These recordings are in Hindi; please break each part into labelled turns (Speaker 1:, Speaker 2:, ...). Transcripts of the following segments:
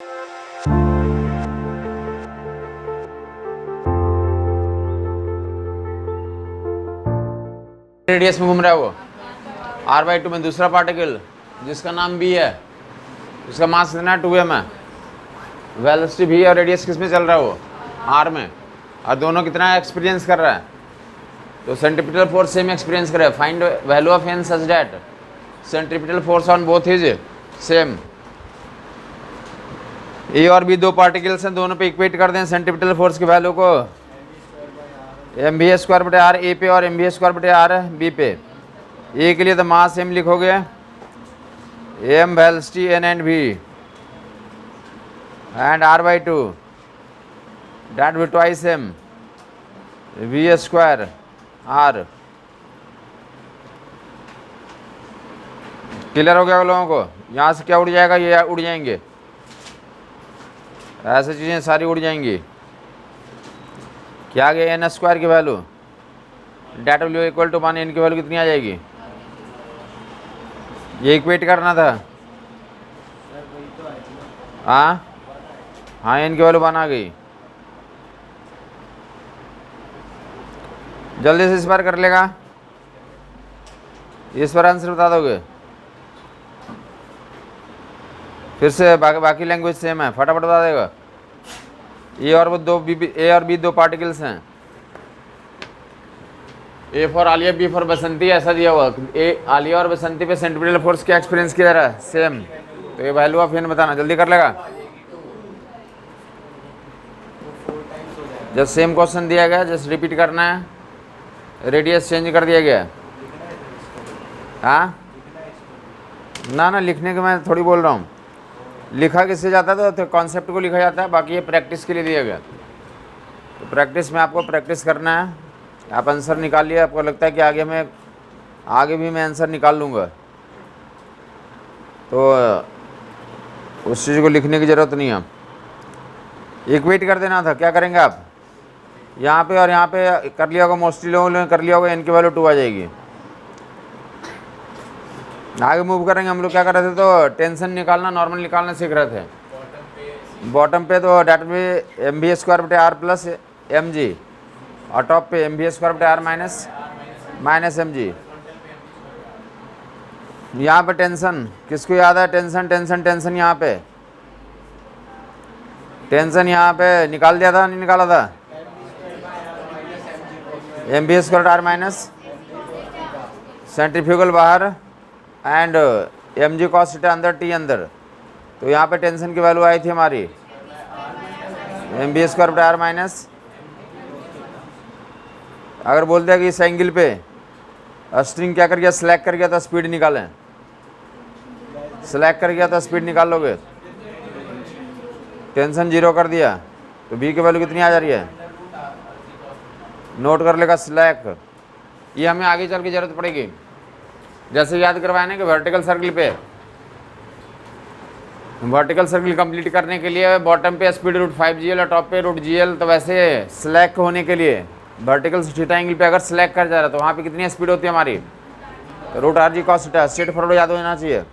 Speaker 1: रेडियस में घूम रहा है वो r/2 में दूसरा पार्टिकल जिसका नाम b है, उसका मास कितना है 2m है, वेलोसिटी v और रेडियस किस में चल रहा है वो r में, और दोनों कितना एक्सपीरियंस कर रहा है, तो सेंट्रीपिटल फोर्स सेम एक्सपीरियंस कर रहा है। Find value of n such that centripetal force on both is same. A और बी दो पार्टिकल्स हैं, दोनों पे इक्वेट कर दें सेंट्रीपिटल फोर्स की वैल्यू को mv²/r ए पे और mv²/r बी पे। ए के लिए तो मास m लिखोगे, m velocity n and v and r/2 that will twice m v²r। Clear हो गया लोगों को? यहाँ से क्या उड़ जाएगा, ये उड़ जाएंगे, ऐसी चीज़ें सारी उड़ जाएंगी। क्या आ गया n² की value, that will equal to 1, n की वैल्यू कितनी आ जाएगी, ये इक्वेट करना था। हाँ हाँ, n की वैल्यू 1 आ गई। जल्दी से इस बार कर लेगा, इस बार आंसर बता दोगे, फिर से बाकी लैंग्वेज सेम है, फटाफट बता देगा। ए और बी दो पार्टिकल्स हैं, A for Alia B for Basanti, ऐसा दिया हुआ। ए आलिया और बसंती पे सेंट्रीपिटल फोर्स क्या एक्सपीरियंस किया जा रहा है, सेम। तो ये वैल्यू ऑफ n बताना, जल्दी कर लेगा। जब सेम क्वेश्चन दिया गया जस्ट रिपीट करना है, रेडियस चेंज कर दिया गया। हाँ ना लिखने के मैं थोड़ी बोल रहा हूँ, लिखा किससे जाता है तो कॉन्सेप्ट को लिखा जाता है, बाकी ये प्रैक्टिस के लिए दिया गया। तो प्रैक्टिस में आपको प्रैक्टिस करना है। आप आंसर निकाल लिया, आपको लगता है कि आगे भी मैं आंसर निकाल लूँगा, तो उस चीज़ को लिखने की ज़रूरत नहीं है। इक्वेट कर देना था, क्या करेंगे आप, यहाँ पे और यहाँ पे कर लिया होगा, मोस्टली लोगों ने कर लिया होगा, n की वैल्यू 2 आ जाएगी। आगे मूव करेंगे। हम लोग क्या कर रहे थे, तो टेंशन निकालना, नॉर्मल निकालना सीख रहे थे। बॉटम पे तो डेट में mv²/r प्लस mg, और टॉप पे mv²/r माइनस mg। यहाँ पे टेंशन किसको याद है, टेंशन यहाँ पे, टेंशन यहाँ पे निकाल दिया था, नहीं निकाला था, mv²/r माइनस सेंट्रीफ्यूगल बाहर एंड mg cos थीटा अंदर, t अंदर। तो यहाँ पे टेंशन की वैल्यू आई थी हमारी mv²/r माइनस, अगर बोल दिया कि इस एंगल पे स्ट्रिंग क्या कर गया, स्लैक कर गया, तो स्पीड निकालें, स्लैक कर गया तो स्पीड निकाल लोगे। टेंशन 0 कर दिया तो b की वैल्यू कितनी आ जा रही है, नोट कर लेगा स्लैक। ये हमें आगे चल के जरूरत पड़ेगी, जैसे याद करवाए ना कि वर्टिकल सर्किल पे, वर्टिकल सर्किल कंप्लीट करने के लिए बॉटम पे स्पीड √5gl और टॉप पे √gl, तो वैसे स्लैक होने के लिए वर्टिकल थीटा एंगल पे अगर स्लैक कर जा रहा है तो वहाँ पे कितनी स्पीड होती है हमारी, तो √rg cos theta, straight forward याद होना चाहिए।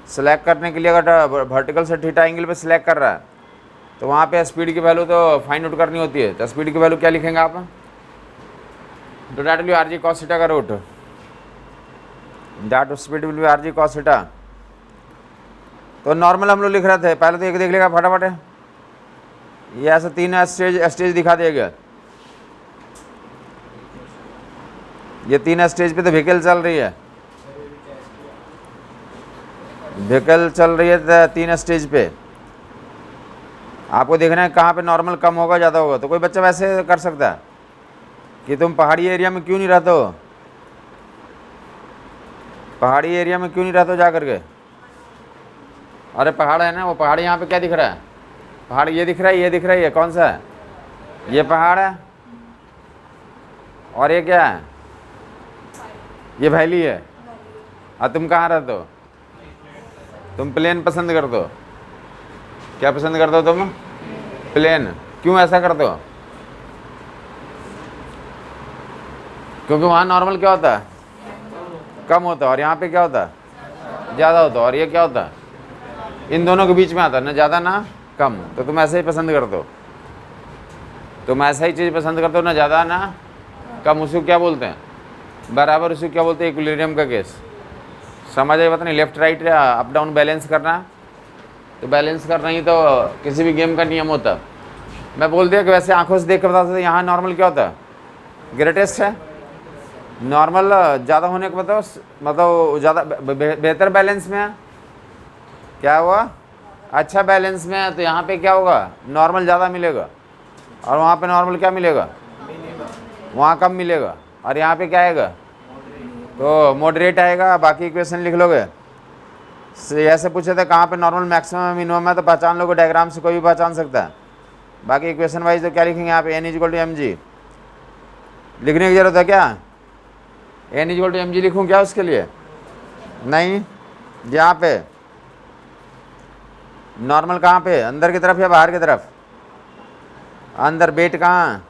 Speaker 1: स्लैक करने के लिए अगर वर्टिकल से थीटा एंगल पे स्लैक कर रहा है तो वहाँ पे स्पीड की वैल्यू तो फाइंड आउट करनी होती है। तो स्पीड की वैल्यू क्या लिखेंगे आप, तो that will rg cos theta का रूट, that speed will be rg cos theta. तो नॉर्मल हम लोग लिख रहे थे, पहले तो एक देख लेगा फटाफट, ये ऐसे 3 स्टेज दिखा दिया गया। ये 3 स्टेज पे तो व्हीकल चल रही है, व्हीकल चल रही है 3 स्टेज पे। आपको देखना है कहाँ पे नॉर्मल कम होगा ज़्यादा होगा। तो कोई बच्चा वैसे कर सकता है कि तुम पहाड़ी एरिया में क्यों नहीं रहते हो, पहाड़ी एरिया में क्यों नहीं रहते हो जा करके, अरे पहाड़ है ना, वो पहाड़ यहाँ पे क्या दिख रहा है, पहाड़ ये दिख रहा है, ये दिख रहा है, ये कौन सा है, ये पहाड़ है, और ये क्या है, ये वैली है। और तुम कहाँ रहते हो, तुम प्लेन पसंद करते हो, क्या पसंद करते हो तुम, प्लेन। क्यों ऐसा करते हो, क्योंकि वहाँ नॉर्मल क्या होता है, कम होता है, और यहाँ पे क्या होता है, ज़्यादा होता है। और ये क्या होता है, इन दोनों के बीच में आता है, ना ज़्यादा ना कम। तो तुम ऐसे ही पसंद करते हो, तुम ऐसा ही चीज़ पसंद करते हो, ना ज़्यादा ना कम। उसको क्या बोलते हैं? बराबर। उसको क्या बोलते हैं? इक्विलिब्रियम का केस। समझ आई बात नहीं? Left right up down balance करना, तो बैलेंस करना ही तो किसी भी गेम का नियम होता है। मैं बोल दिया कि वैसे आंखों से देख कर बता सकते यहाँ नॉर्मल क्या होता है? ग्रेटेस्ट है। नॉर्मल ज़्यादा होने का मतलब ज़्यादा बेहतर बैलेंस में है। क्या हुआ? अच्छा बैलेंस में है, तो यहाँ पे क्या होगा? नॉर्मल ज़्यादा मिलेगा, और वहाँ पे नॉर्मल क्या मिलेगा? वहाँ कम मिलेगा। और यहाँ पे क्या आएगा? तो मॉडरेट आएगा। बाकी इक्वेशन लिख लोगे। ऐसे पूछे थे कहाँ पे नॉर्मल मैक्सिमम मिनिमम है, तो पहचान लोगे, डायग्राम से कोई भी पहचान सकता है। बाकी इक्वेशन वाइज तो क्या लिखेंगे यहाँ पे? n=mg लिखने की जरूरत है क्या? n=mg लिखूँ क्या उसके लिए? नहीं। यहाँ पे नॉर्मल कहाँ पे? अंदर की तरफ या बाहर की तरफ? अंदर। बेट कहाँ?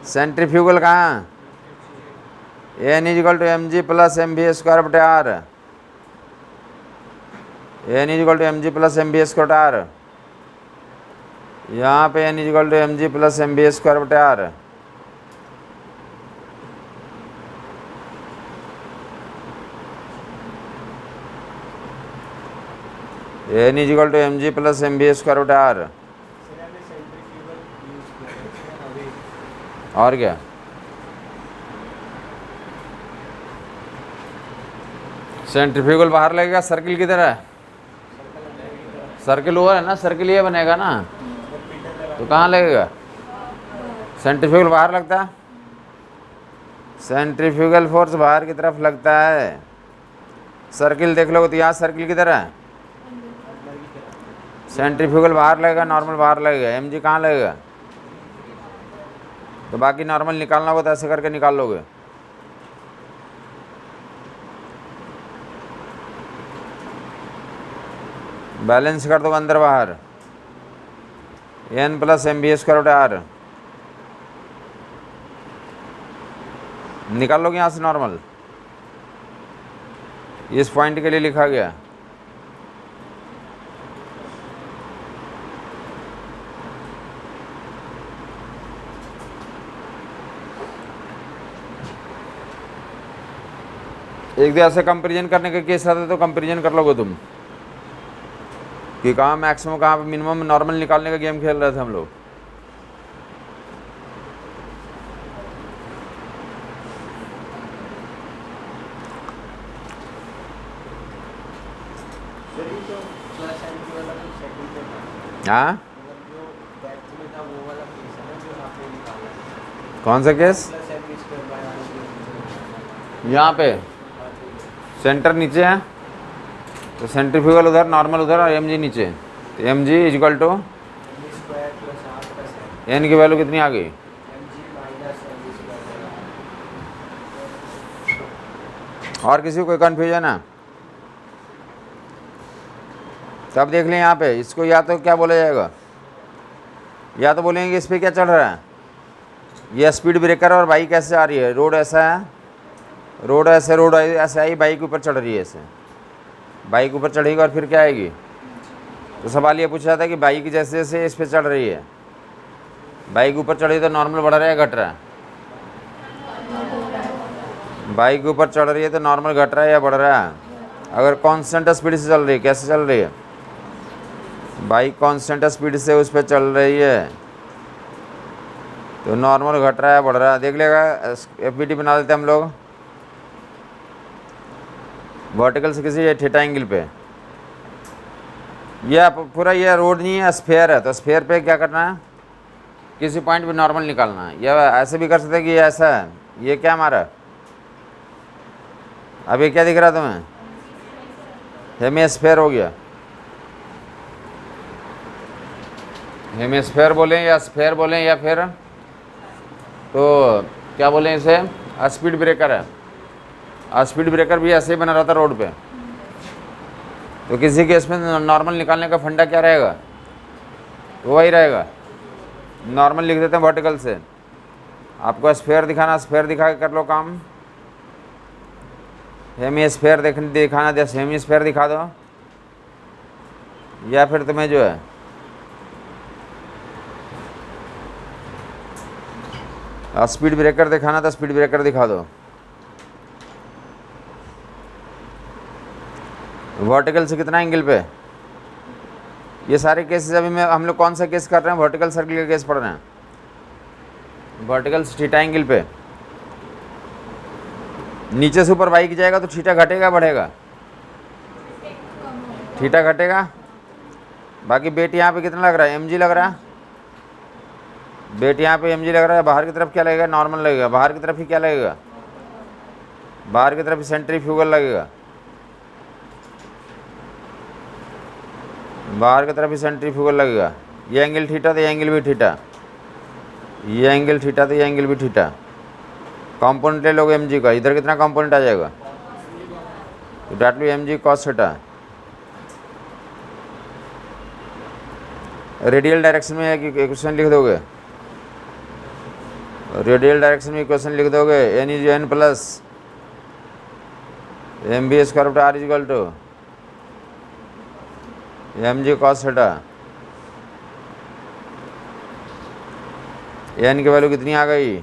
Speaker 1: सेंट्रीफ्यूगल कहाँ? n=mg + mv²/r। n=mg + mv²/r। यहाँ पे n=mg + mv²/r। n=mg + mv²/r। और क्या? सेंट्रीफ्यूगल बाहर लगेगा, सर्किल की तरह। सर्किल ओवर है ना, सर्किल ये बनेगा ना, तो कहाँ लगेगा? सेंट्रीफ्यूगल बाहर लगता है। सेंट्रीफ्यूगल फोर्स बाहर की तरफ लगता है। सर्किल देख लोगे तो यहाँ सर्किल की तरह है। सेंट्रीफ्यूगल बाहर लगेगा, नॉर्मल बाहर लगेगा, mg कहाँ लगेगा? तो बाकी नॉर्मल निकालना होगा तो ऐसे करके निकाल लोगे। बैलेंस कर दो अंदर बाहर। n + mv²/r निकाल लोगे यहाँ से नॉर्मल। इस पॉइंट के लिए लिखा गया। एक दो ऐसे कंपेरिजन करने के केस आते तो कंपेरिजन कर लोगे तुम कि कहाँ मैक्सिमम कहाँ पे मिनिमम, नॉर्मल निकालने का गेम खेल रहे थे हम लोग। हाँ, कौन सा केस? यहाँ पे सेंटर नीचे है, तो सेंट्रीफ्यूगल उधर, नॉर्मल उधर, और mg नीचे। तो mg = n की वैल्यू कितनी आ गई? और किसी को कोई कन्फ्यूजन है? तब देख लें यहाँ पे, इसको या तो क्या बोला जाएगा, या तो बोलेंगे कि इस पर क्या चल रहा है, ये स्पीड ब्रेकर और बाइक ऐसे आ रही है, रोड ऐसा है, रोड ऐसे आई, बाइक ऊपर चढ़ रही है, ऐसे बाइक ऊपर चढ़ेगी और फिर क्या आएगी? तो सवाल ये पूछा जाता है कि बाइक जैसे जैसे इस पर चढ़ रही है, बाइक ऊपर चढ़ रही तो नॉर्मल बढ़ रहा है घट रहा है? बाइक ऊपर चढ़ रही है तो नॉर्मल घट रहा है या बढ़ रहा है? अगर कांस्टेंट स्पीड से चल रही है, कैसे चल रही है? बाइक कांस्टेंट स्पीड से उस पर चल रही है तो नॉर्मल घट रहा है बढ़ रहा है? देख लेगा। एफबीटी बना देते हम लोग वर्टिकल से किसी थीटा एंगल पे। यह पूरा ये रोड नहीं है, स्फेयर है, तो स्फेयर पे क्या करना है? किसी पॉइंट पे नॉर्मल निकालना है। या ऐसे भी कर सकते हैं कि ये ऐसा है, ये क्या हमारा, अब ये क्या दिख रहा है तुम्हें? हेमिस्फेयर हो गया। हेमिस्फेयर बोलें या स्फेयर बोलें, या फिर तो क्या बोलें इसे? स्पीड ब्रेकर है। स्पीड ब्रेकर भी ऐसे ही बना रहता रोड पे। तो किसी केस में नॉर्मल निकालने का फंडा क्या रहेगा? तो वही रहेगा, नॉर्मल लिख देते हैं वर्टिकल से। आपको स्फेयर दिखाना, स्फेयर दिखा के कर लो काम। हेमिस्फेयर दिखाना, हेमिस्फेयर दिखा दो। या फिर तुम्हें जो है स्पीड ब्रेकर दिखाना था, स्पीड ब्रेकर दिखा दो। वर्टिकल से कितना एंगल पे? ये सारे केसेस अभी मैं हम लोग कौन सा केस कर रहे हैं? वर्टिकल सर्किल का केस पढ़ रहे हैं। वर्टिकल से थीटा एंगल पे नीचे से ऊपर बाइक जाएगा तो थीटा घटेगा बढ़ेगा? थीटा घटेगा। बाकी बेट यहाँ पे कितना लग रहा है? एम जी लग रहा है। बेट यहाँ पे एम जी लग रहा है। बाहर की तरफ क्या लगेगा? नॉर्मल लगेगा। बाहर की तरफ ही क्या लगेगा? बाहर की तरफ सेंट्रीफ्यूगल लगेगा। बाहर की तरफ ही सेंट्रीफ्यूगल लगेगा। ये एंगल थीटा तो ये एंगल भी थीटा, ये एंगल थीटा तो ये एंगल भी थीटा। कंपोनेंट ले लोगे एम जी का, इधर कितना कंपोनेंट आ जाएगा? तो that M G cos theta. Radial direction में एक इक्वेशन लिख दोगे, रेडियल डायरेक्शन में इक्वेशन लिख दोगे, N is N plus M B square R is equal to M G cos theta. N की वैल्यू कितनी आ गई?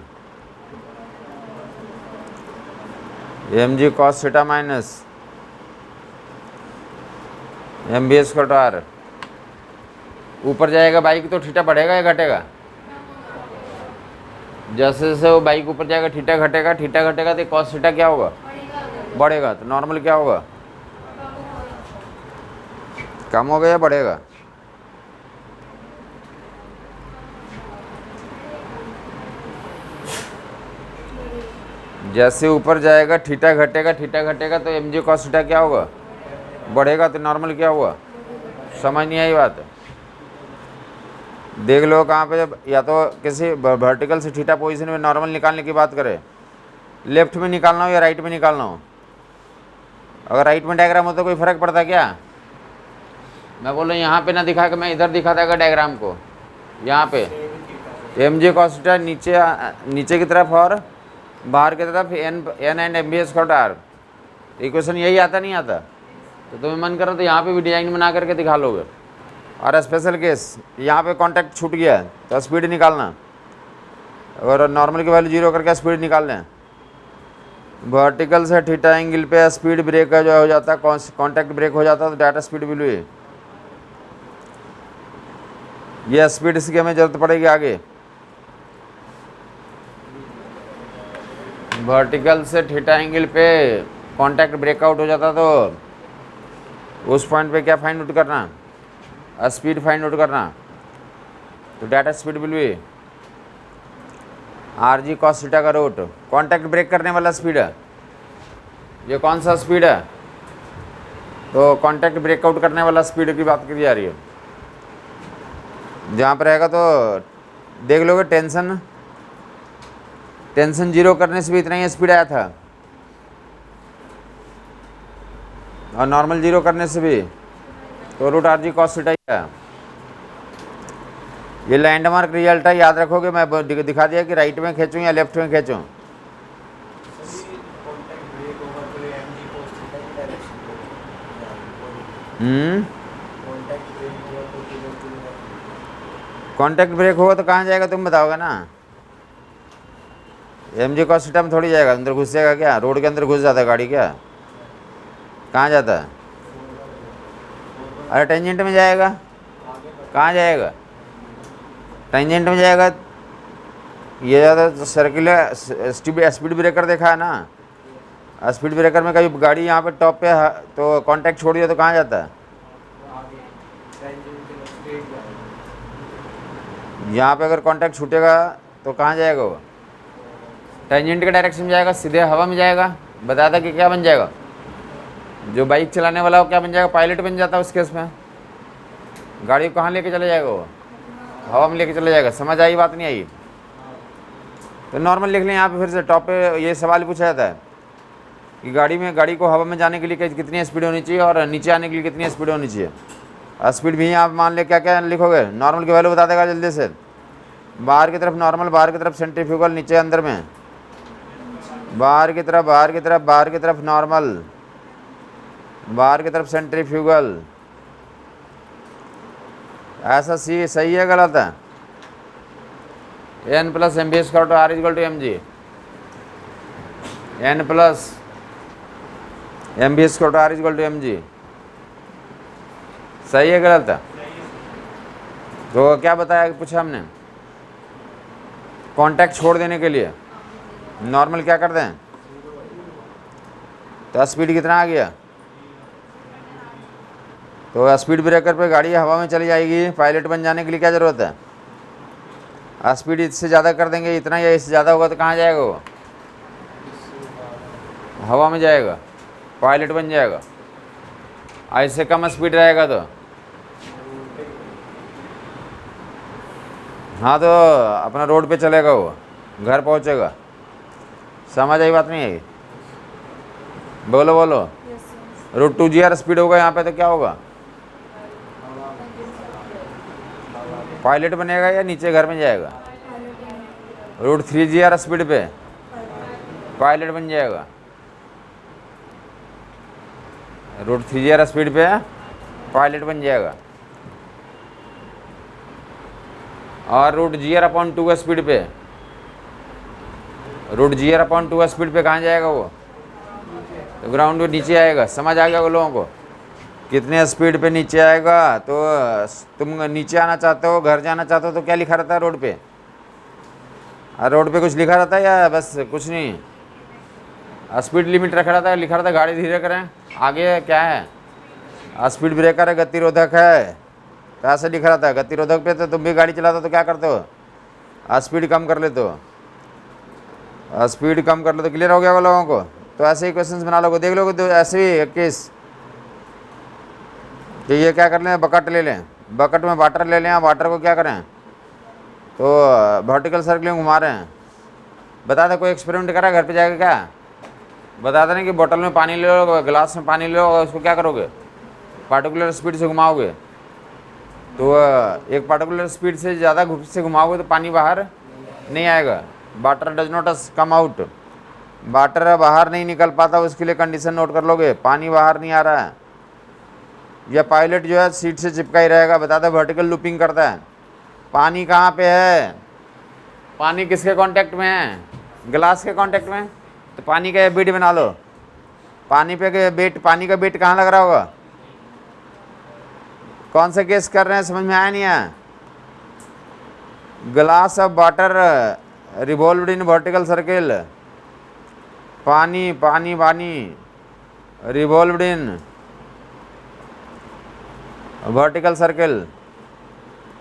Speaker 1: M G cos theta minus M B square R. ऊपर जाएगा बाइक तो थीटा बढ़ेगा या घटेगा? जैसे जैसे वो बाइक ऊपर जाएगा थीटा घटेगा, थीटा घटेगा तो कॉस थीटा क्या होगा? बढ़ेगा। तो नॉर्मल क्या होगा? कम होगा या बढ़ेगा? जैसे ऊपर जाएगा थीटा घटेगा, थीटा घटेगा तो एम जी कॉस थीटा क्या होगा? बढ़ेगा। तो नॉर्मल क्या होगा? समझ नहीं आई बात? देख लो कहाँ पे, जब या तो किसी वर्टिकल से थीटा पोजीशन में नॉर्मल निकालने की बात करें, लेफ्ट में निकालना हो या राइट में निकालना हो। अगर राइट में डायग्राम हो तो कोई फ़र्क पड़ता क्या? मैं बोल रहा हूँ यहाँ पे ना दिखा के मैं इधर दिखाता अगर डायग्राम को, यहाँ पे एम जी कॉस थीटा नीचे की तरफ और बाहर की तरफ N and M B square R. Equation यही आता नहीं आता? तो तुम्हें मन करो तो यहाँ पे भी डिजाइन बना करके दिखा लोगे। और स्पेशल केस यहाँ पे कांटेक्ट छूट गया है तो स्पीड निकालना, अगर नॉर्मल की वैल्यू जीरो करके स्पीड निकाल लें। वर्टिकल से थीटा एंगल पे स्पीड ब्रेक का जो हो जाता है, कांटेक्ट ब्रेक हो जाता है तो डाटा स्पीड वैल्यू है ये स्पीड, इसकी हमें ज़रूरत पड़ेगी आगे। वर्टिकल से थीटा एंगल पे कांटेक्ट ब्रेकआउट हो जाता तो उस पॉइंट पे क्या फाइंड आउट करना? स्पीड फाइंड आउट करना। तो data speed will B are G cos theta का रूट। कांटेक्ट ब्रेक करने वाला स्पीड है ये, कौन सा स्पीड है? तो कांटेक्ट ब्रेकआउट करने वाला स्पीड की बात की जा रही है। जहाँ पर रहेगा तो देख लोगे टेंशन जीरो करने से भी इतना ही स्पीड आया था और नॉर्मल जीरो करने से भी तो root R G cos theta ही है। ये लैंडमार्क रिजल्ट है, याद रखोगे। मैं दिखा दिया कि राइट में खींचूँ या लेफ्ट में खींचूँ। कांटेक्ट ब्रेक होगा तो कहाँ जाएगा तुम बताओगे ना? एम जी कॉस थीटा में थोड़ी जाएगा, अंदर घुस जाएगा क्या? रोड के अंदर घुस जाता है गाड़ी क्या? कहाँ जाता है? अरे टेंजेंट में जाएगा। कहाँ जाएगा? टेंजेंट में जाएगा। ये ज़्यादा सर्कुलर स्पीड ब्रेकर देखा है ना? स्पीड ब्रेकर में कभी गाड़ी यहाँ पे टॉप पे तो कांटेक्ट छोड़ दिया तो कहाँ जाता है? यहाँ पे अगर कांटेक्ट छूटेगा तो कहाँ जाएगा वो? टेंजेंट के डायरेक्शन में जाएगा, सीधे हवा में जाएगा। बता था कि क्या बन जाएगा? जो बाइक चलाने वाला वो क्या बन जाएगा? पायलट बन जाता है उस केस में। गाड़ी को कहाँ लेके चले जाएगा वो? हवा में लेके चले जाएगा। समझ आई बात? नहीं आई? तो नॉर्मल लिख लें यहाँ पे फिर से। टॉप पे ये सवाल पूछा जाता है कि गाड़ी को हवा में जाने के लिए कितनी स्पीड होनी चाहिए और नीचे आने के लिए कितनी स्पीड होनी चाहिए। स्पीड भी आप मान ले क्या क्या लिखोगे? नॉर्मल की वैल्यू बता देगा जल्दी से। बाहर की तरफ नॉर्मल, बाहर की तरफ सेंट्रीफ्यूगल, नीचे अंदर में बाहर की तरफ नॉर्मल, बाहर की तरफ सेंट्रीफ्यूगल, ऐसा सी सही है गलत है? N plus M B square to R equal to M G, N plus M B square to R equal to M G, सही है गलत है? तो क्या बताया, पूछा हमने कांटेक्ट छोड़ देने के लिए नॉर्मल क्या कर दें, तो स्पीड कितना आ गया, तो स्पीड ब्रेकर पे गाड़ी हवा में चली जाएगी, पायलट बन जाने के लिए क्या ज़रूरत है, स्पीड इससे ज़्यादा कर देंगे, इतना या इससे ज़्यादा होगा तो कहाँ जाएगा वो, हवा में जाएगा, पायलट बन जाएगा। इससे कम स्पीड रहेगा तो हाँ, तो अपना रोड पे चलेगा, वो घर पहुंचेगा। समझ आई बात नहीं आई? बोलो बोलो। रूट 2GR स्पीड होगा यहाँ पे तो क्या होगा, पायलट बनेगा या नीचे घर में जाएगा? रूट 3GR स्पीड पे पायलट बन जाएगा, रूट 3GR स्पीड पे पायलट बन जाएगा। और रूट GR/2 स्पीड पे, रूट GR/2 स्पीड पे कहाँ जाएगा वो, तो ग्राउंड पे नीचे आएगा। समझ आ गया वो लोगों को, कितने स्पीड पे नीचे आएगा। तो तुम नीचे आना चाहते हो, घर जाना चाहते हो, तो क्या लिखा रहता है रोड पे, रोड पे कुछ लिखा रहता है या बस कुछ नहीं, स्पीड लिमिट रखा रहता है, लिखा रहता है गाड़ी धीरे करें, आगे क्या है, स्पीड ब्रेकर है, गतिरोधक है, तो ऐसे लिखा रहता है। गतिरोधक पे तो तुम भी गाड़ी चलाते हो तो क्या करते हो, स्पीड कम कर लेते हो, स्पीड कम कर लो तो क्लियर हो गया वो लोगों को। तो ऐसे ही क्वेश्चंस बना लोगे, देख लोगे तो ऐसे ही 21 कि ये क्या कर लें, बकेट ले लें, बकेट में वाटर ले लें, वाटर को क्या करें, तो वर्टिकल सर्कल में घुमा रहे हैं। बता दे कोई एक्सपेरिमेंट करा घर पे जाकर, क्या बता दें कि बोतल में पानी ले लो, गिलास में पानी ले लो, और उसको क्या करोगे, पार्टिकुलर स्पीड से घुमाओगे, तो एक पार्टिकुलर स्पीड से ज़्यादा से घुमाओगे तो पानी बाहर नहीं आएगा, water does not come out, water बाहर नहीं निकल पाता, उसके लिए कंडीशन नोट कर लोगे, पानी बाहर नहीं आ रहा है, यह पायलट जो है सीट से चिपका ही रहेगा। बता दे वर्टिकल लूपिंग करता है। पानी कहाँ पे है, पानी किसके कांटेक्ट में है, गिलास के कांटेक्ट में, तो पानी का बेट बना लो, पानी पे के बेट, पानी का बेट कहाँ लग रहा होगा, कौन सा केस कर रहे हैं, समझ में आया नहीं आया? Glass of water revolved in vertical circle, पानी पानी पानी revolved in vertical circle.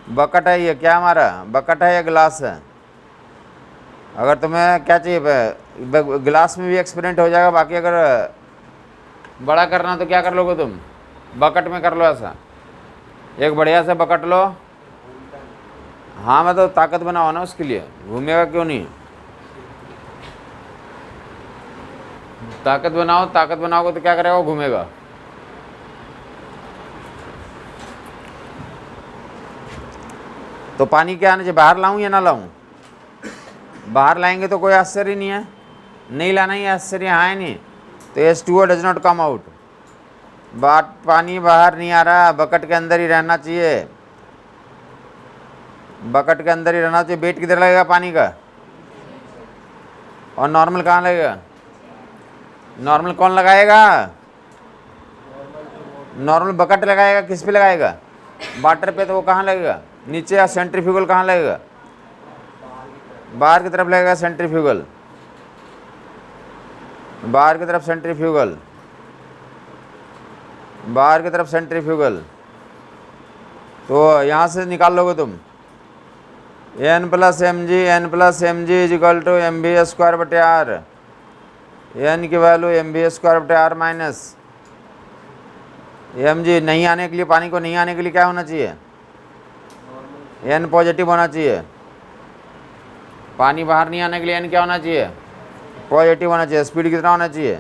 Speaker 1: Bucket है ये, क्या हमारा बकेट है या गिलास है? अगर तुम्हें क्या चाहिए, गिलास में भी एक्सपेरिमेंट हो जाएगा, बाकी अगर बड़ा करना तो क्या कर लोगे तुम, बकेट में कर लो। ऐसा एक बढ़िया से बकेट लो, हाँ मैं तो ताकत बनाओ ना उसके लिए, घूमेगा क्यों नहीं, ताकत बनाओ, ताकत बनाओगे तो क्या करेगा, वो घूमेगा। तो पानी क्या आना चाहिए, बाहर लाऊं या ना लाऊं, बाहर लाएंगे तो कोई आश्चर्य नहीं है, नहीं लाना ही आश्चर्य, हाँ है नहीं, तो H2O does not come out, पानी बाहर नहीं आ रहा, बकेट के अंदर ही रहना चाहिए, बकेट के अंदर ही रहना चाहिए। बेट किधर लगेगा पानी का, और नॉर्मल कहाँ लगेगा, नॉर्मल कौन लगाएगा, नॉर्मल बकेट लगाएगा, किस पे लगाएगा, वाटर पे, तो वो कहाँ लगेगा, नीचे, या सेंट्रीफ्यूगल कहाँ लगेगा, बाहर की तरफ लगेगा सेंट्रीफ्यूगल, बाहर की तरफ सेंट्रीफ्यूगल, बाहर की तरफ सेंट्रीफ्यूगल। तो यहाँ से निकाल लोगे तुम n plus M G is equal to mv²/r, n की वैल्यू mv²/r माइनस mg। नहीं आने के लिए, पानी को नहीं आने के लिए क्या होना चाहिए, n पॉजिटिव होना चाहिए, पानी बाहर नहीं आने के लिए n क्या होना चाहिए, पॉजिटिव होना चाहिए। स्पीड कितना होना चाहिए,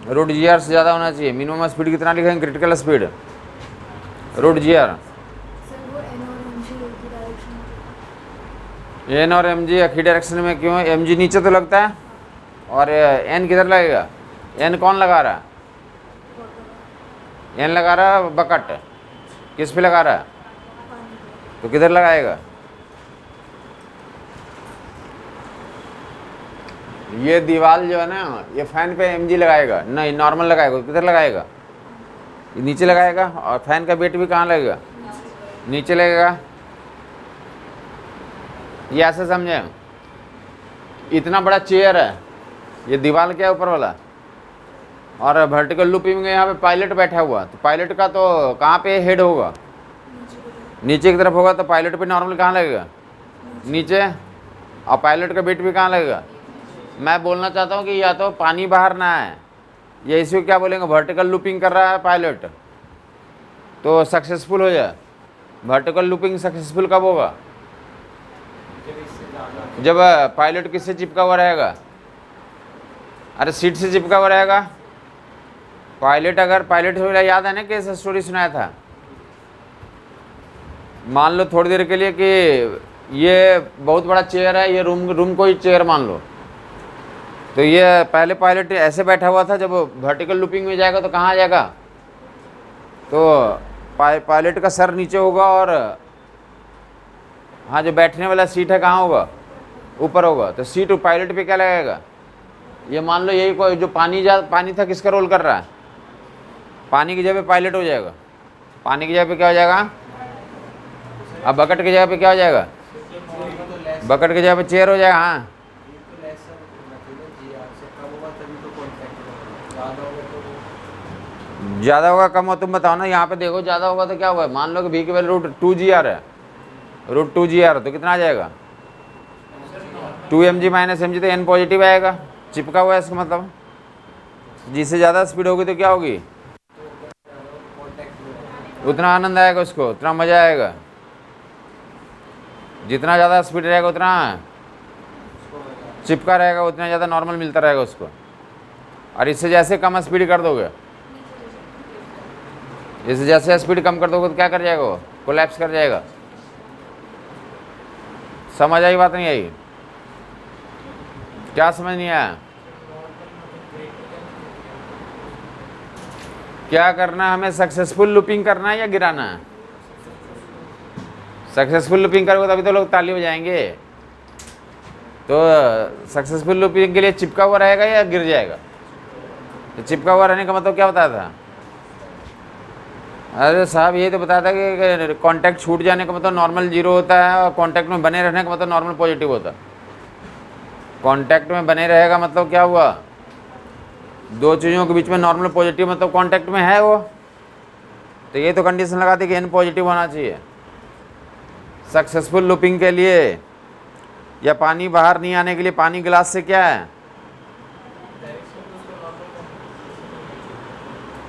Speaker 1: रूट GR से ज़्यादा होना चाहिए। मिनिमम स्पीड कितना लिखेंगे, critical speed root GR। n और mg एक ही डायरेक्शन में क्यों, mg नीचे तो लगता है, और n किधर लगेगा, n कौन लगा रहा है, n लगा रहा है बकेट, किस पे लगा रहा है? तो किधर लगाएगा? ये दीवार जो है ना, ये फैन पे एमजी लगाएगा नहीं, नॉर्मल लगाएगा। किधर लगाएगा? ये नीचे लगाएगा। और फैन का वेट भी कहाँ लगेगा? नीचे लगेगा। ये ऐसे समझे, इतना बड़ा चेयर है, ये दीवार क्या है ऊपर वाला, और वर्टिकल लूपिंग में यहाँ पे पायलट बैठा हुआ, तो पायलट का तो कहाँ पे हेड होगा? नीचे की तरफ होगा। तो पायलट पे नॉर्मल कहाँ लगेगा? नीचे। और पायलट का वेट भी कहाँ लगेगा? मैं बोलना चाहता हूँ कि या तो पानी बाहर ना है, या इसी क्या बोलेंगे, वर्टिकल लूपिंग कर रहा है पायलट, तो सक्सेसफुल हो जाए। वर्टिकल लूपिंग सक्सेसफुल कब होगा? जब पायलट किससे चिपका हुआ रहेगा? अरे सीट से चिपका हुआ रहेगा। पायलट अगर पायलट हो, याद है ना कि ऐसा स्टोरी सुनाया था। मान लो थोड़ी देर के लिए कि ये बहुत बड़ा चेयर है, ये रूम को ही चेयर मान लो। तो ये पहले पायलट ऐसे बैठा हुआ था, जब वर्टिकल लूपिंग में जाएगा तो कहाँ आ जाएगा? तो पायलट का सर नीचे होगा, और हाँ जो बैठने वाला सीट है कहाँ होगा? ऊपर होगा। तो सीट पायलट पे क्या लगेगा? ये मान लो यही कोई जो पानी था, किसका रोल कर रहा है? पानी की जगह पे पायलट हो जाएगा। पानी की जगह पे क्या हो जाएगा? अब बकेट की जगह पे क्या हो जाएगा? बकेट की जगह पे चेयर हो जाएगा। हाँ, ज़्यादा होगा कम हो तुम बताओ ना। यहाँ पे देखो, ज़्यादा होगा तो क्या होगा? मान लो कि v की वैल्यू √2gr है, √2gr, तो कितना आ जाएगा? 2mg - mg, तो n पॉजिटिव आएगा, चिपका हुआ है इसका मतलब। जिससे ज़्यादा स्पीड होगी तो क्या होगी? उतना आनंद आएगा उसको, उतना मज़ा आएगा। जितना ज़्यादा स्पीड रहेगा उतना चिपका रहेगा, उतना ज़्यादा नॉर्मल मिलता रहेगा उसको। और इससे जैसे कम स्पीड कर दोगे, इससे जैसे स्पीड कम कर दोगे तो क्या कर जाएगा? वो कोलैप्स कर जाएगा। समझ आई बात नहीं आई? क्या समझ नहीं आया? क्या करना है हमें? सक्सेसफुल लूपिंग करना है या गिराना है? सक्सेसफुल लूपिंग करोगे तभी तो लोग ताली बजाएंगे। तो सक्सेसफुल लूपिंग के लिए चिपका हुआ रहेगा या गिर जाएगा? तो चिपका हुआ रहने का मतलब क्या बताया था? अरे साहब, ये तो बताया था कि कांटेक्ट छूट जाने का मतलब नॉर्मल जीरो होता है, और कांटेक्ट में बने रहने का मतलब नॉर्मल पॉजिटिव होता है। कांटेक्ट में बने रहेगा मतलब क्या हुआ? दो चीज़ों के बीच में नॉर्मल पॉजिटिव, मतलब कांटेक्ट में है वो। तो ये तो कंडीशन लगा दी कि n पॉजिटिव होना चाहिए सक्सेसफुल लूपिंग के लिए, या पानी बाहर नहीं आने के लिए। पानी गिलास से क्या है?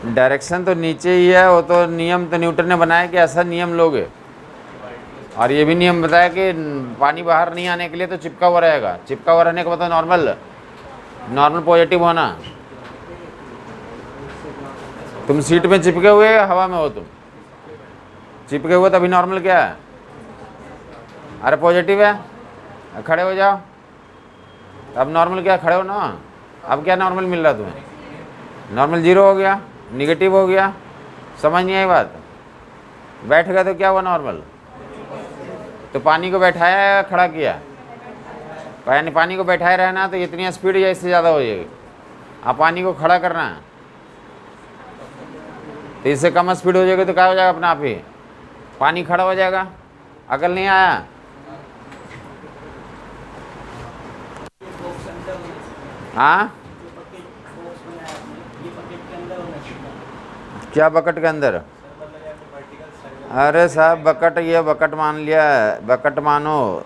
Speaker 1: डायरेक्शन तो नीचे ही है, वो तो नियम तो न्यूटन ने बनाया कि ऐसा नियम लोगे। और ये भी नियम बताया कि पानी बाहर नहीं आने के लिए तो चिपका हुआ रहेगा। चिपका हुआ रहने का मतलब नॉर्मल पॉजिटिव होना। तुम सीट में चिपके हुए हवा में हो, तुम चिपके हुए, तभी नॉर्मल क्या है? अरे पॉजिटिव है। खड़े हो जाओ, अब नॉर्मल क्या? खड़े हो ना। अब क्या नॉर्मल मिल रहा तुम्हें? नॉर्मल जीरो हो गया, निगेटिव हो गया। समझ नहीं आई बात? बैठ गया तो क्या हुआ? नॉर्मल। तो पानी को बैठाया या खड़ा किया? यानी पानी को बैठाए रहना तो इतनी स्पीड या इससे ज़्यादा हो जाएगी। आप पानी को खड़ा करना है तो इससे कम स्पीड हो जाएगी, तो क्या हो जाएगा? अपने आप ही पानी खड़ा हो जाएगा। अकल नहीं आया? हाँ, क्या बकेट के अंदर? अरे साहब, बकेट, ये बकेट मान लिया, बकेट मानो।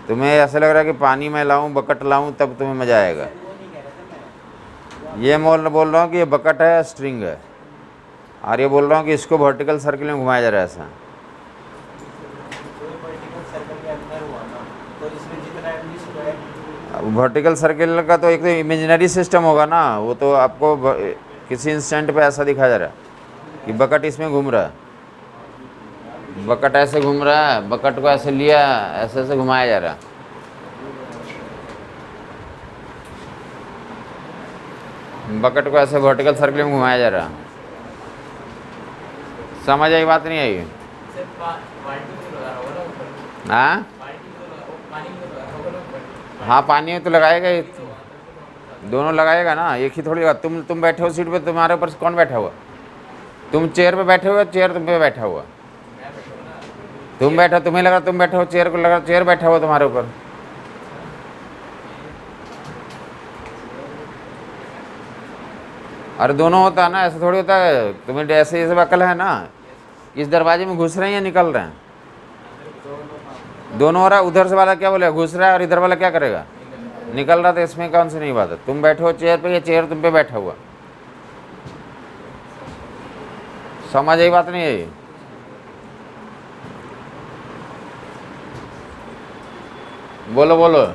Speaker 1: तुम्हें ऐसा लग रहा है कि पानी में लाऊं, बकेट लाऊं, तब तुम्हें मज़ा आएगा। ये बोल रहा हूँ कि ये बकेट है, स्ट्रिंग है, और ये बोल रहा हूँ कि इसको वर्टिकल सर्किल में घुमाया जा रहा है ऐसा। वर्टिकल सर्किल का तो एक तो इमेजिनरी सिस्टम होगा ना, वो तो आपको किसी इंस्टेंट पे ऐसा दिखाया जा रहा है कि बकेट इसमें घूम रहा है। बकेट ऐसे घूम रहा है, बकेट को ऐसे लिया, ऐसे ऐसे घुमाया जा रहा है। बकेट को ऐसे वर्टिकल सर्किल में घुमाया जा रहा है। समझ आई बात नहीं आई? हाँ हाँ, पानी में तो लगाएगा ही, दोनों लगाएगा ना, एक ही थोड़ी लगा। तुम बैठे हो सीट पे, तुम्हारे ऊपर कौन बैठा हुआ? तुम चेयर पे बैठे हो, चेयर तुम पे बैठा हुआ? तुम बैठा, तुम्हें लगा तुम बैठे हो, चेयर को लगा चेयर बैठा हुआ तुम्हारे ऊपर। अरे दोनों होता है ना, ऐसा थोड़ी होता है। तुम्हें ऐसे ये सब अकल है ना, इस दरवाजे में घुस रहे हैं या निकल रहे हैं? दोनों हो रहा है। उधर से वाला क्या बोलेगा? घुस रहा है। और इधर वाला क्या करेगा? निकल रहा था। इसमें कौन सी नई बात है? तुम बैठे हो चेयर पे, या चेयर तुम पे बैठा हुआ? समझ आई बात नहीं है? बोलो बोलो।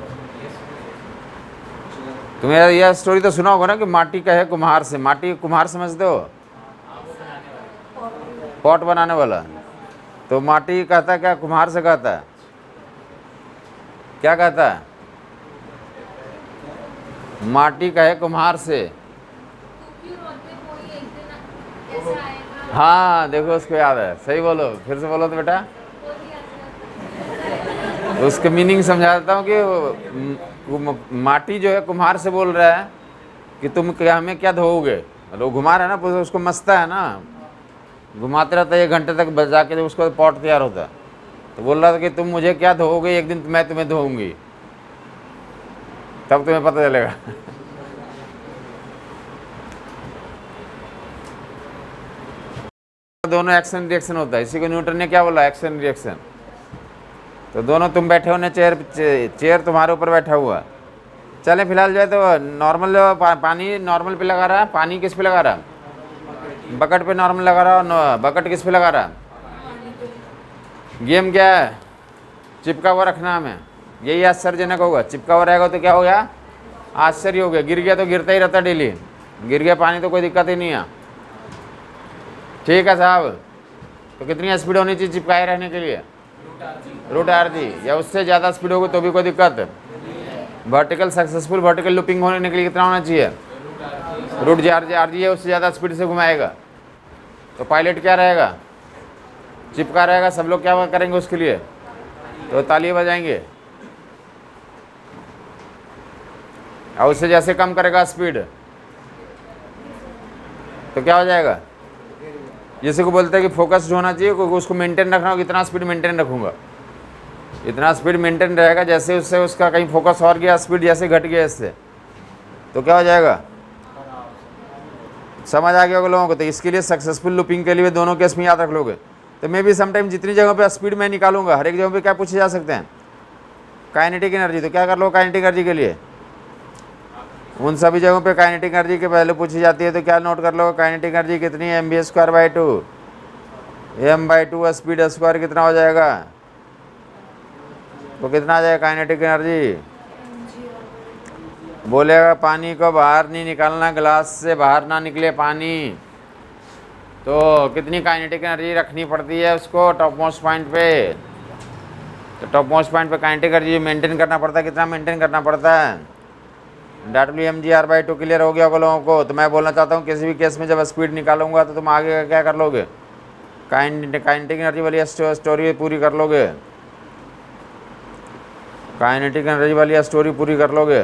Speaker 1: तुम्हें यह स्टोरी तो सुना होगा ना कि माटी का है कुम्हार से। माटी कुम्हार समझते हो? पॉट बनाने वाला। तो माटी कहता है क्या? कुम्हार से कहता है क्या? कहता है माटी का है कुम्हार से। हाँ देखो, उसको याद है। सही बोलो, फिर से बोलो तो बेटा। उसके मीनिंग समझा देता हूँ कि माटी जो है कुम्हार से बोल रहा है कि तुम क्या हमें क्या धोओगे। वो घुमा रहा है ना, उसको मस्ता है ना, घुमाते रहता है 1 घंटे तक बजा के, जब उसका पॉट तैयार होता है। तो बोल रहा था कि तुम मुझे क्या धोओगे, एक दिन मैं तुम्हें धोऊंगी, तब तुम्हें पता चलेगा। दोनों एक्शन रिएक्शन होता है। इसी को न्यूटन ने क्या बोला? Action reaction. तो दोनों तुम बैठे हो ना चेयर, चेयर तुम्हारे ऊपर बैठा हुआ। चले फिलहाल जो है तो नॉर्मल पानी नॉर्मल पे लगा रहा है। पानी किस पे लगा रहा है? बकेट पे नॉर्मल लगा रहा है। बकेट किस पे लगा रहा है? गेम क्या है? चिपका हुआ रखना हमें। यही आश्चर्यजनक होगा। चिपका हुआ रहेगा तो क्या हो गया? आश्चर्य हो गया। गिर गया तो गिरता ही रहता डेली। गिर गया पानी तो कोई दिक्कत ही नहीं है। ठीक है साहब। तो कितनी स्पीड होनी चाहिए चिपकाए रहने के लिए? √RG, या उससे ज़्यादा स्पीड होगी तो भी कोई दिक्कत? वर्टिकल सक्सेसफुल वर्टिकल लूपिंग होने के लिए कितना होना चाहिए? √RG है, उससे ज़्यादा स्पीड से घुमाएगा। तो पायलट क्या रहेगा? चिपका रहेगा। सब लोग क्या करेंगे उसके लिए? तो ताली बजाएंगे। और उससे जैसे कम करेगा स्पीड तो क्या हो जाएगा? जैसे को बोलते हैं कि फोकस्ड होना चाहिए, उसको मेंटेन रखना होगा। इतना स्पीड मेंटेन रखूंगा, इतना स्पीड मेंटेन रहेगा। जैसे उससे उसका कहीं फोकस और गया, स्पीड जैसे घट गया इससे, तो क्या हो जाएगा? समझ आ गया होगा लोगों को? तो इसके लिए सक्सेसफुल लूपिंग के लिए दोनों केस में याद रख लोगे। तो मैं भी समटाइम जितनी जगह पे स्पीड में निकालूंगा, हर एक जगह पे क्या पूछे जा सकते हैं? Kinetic energy. तो क्या कर लो काइनेटिक एनर्जी के लिए? उन सभी जगहों पे काइनेटिक एनर्जी के पहले पूछी जाती है। तो क्या नोट कर लो? काइनेटिक एनर्जी कितनी है? mv²/2। m/2 स्पीड स्क्वायर कितना हो जाएगा? तो कितना आ जाएगा काइनेटिक एनर्जी? बोलेगा पानी को बाहर नहीं निकालना, ग्लास से बाहर ना निकले पानी। तो कितनी काइनेटिक एनर्जी रखनी पड़ती है उसको टॉप मोस्ट पॉइंट पे? तो टॉप मोस्ट पॉइंट पे काइनेटिक एनर्जी मेंटेन करना पड़ता है। कितना मेंटेन करना पड़ता है? WmgR/2 क्लियर हो गया होगा लोगों को? तो मैं बोलना चाहता हूँ किसी भी केस में जब स्पीड निकालूंगा तो तुम आगे क्या कर लोगे? काइनेटिक एनर्जी वाली स्टोरी पूरी कर लोगे। काइनेटिक एनर्जी वाली स्टोरी पूरी कर लोगे।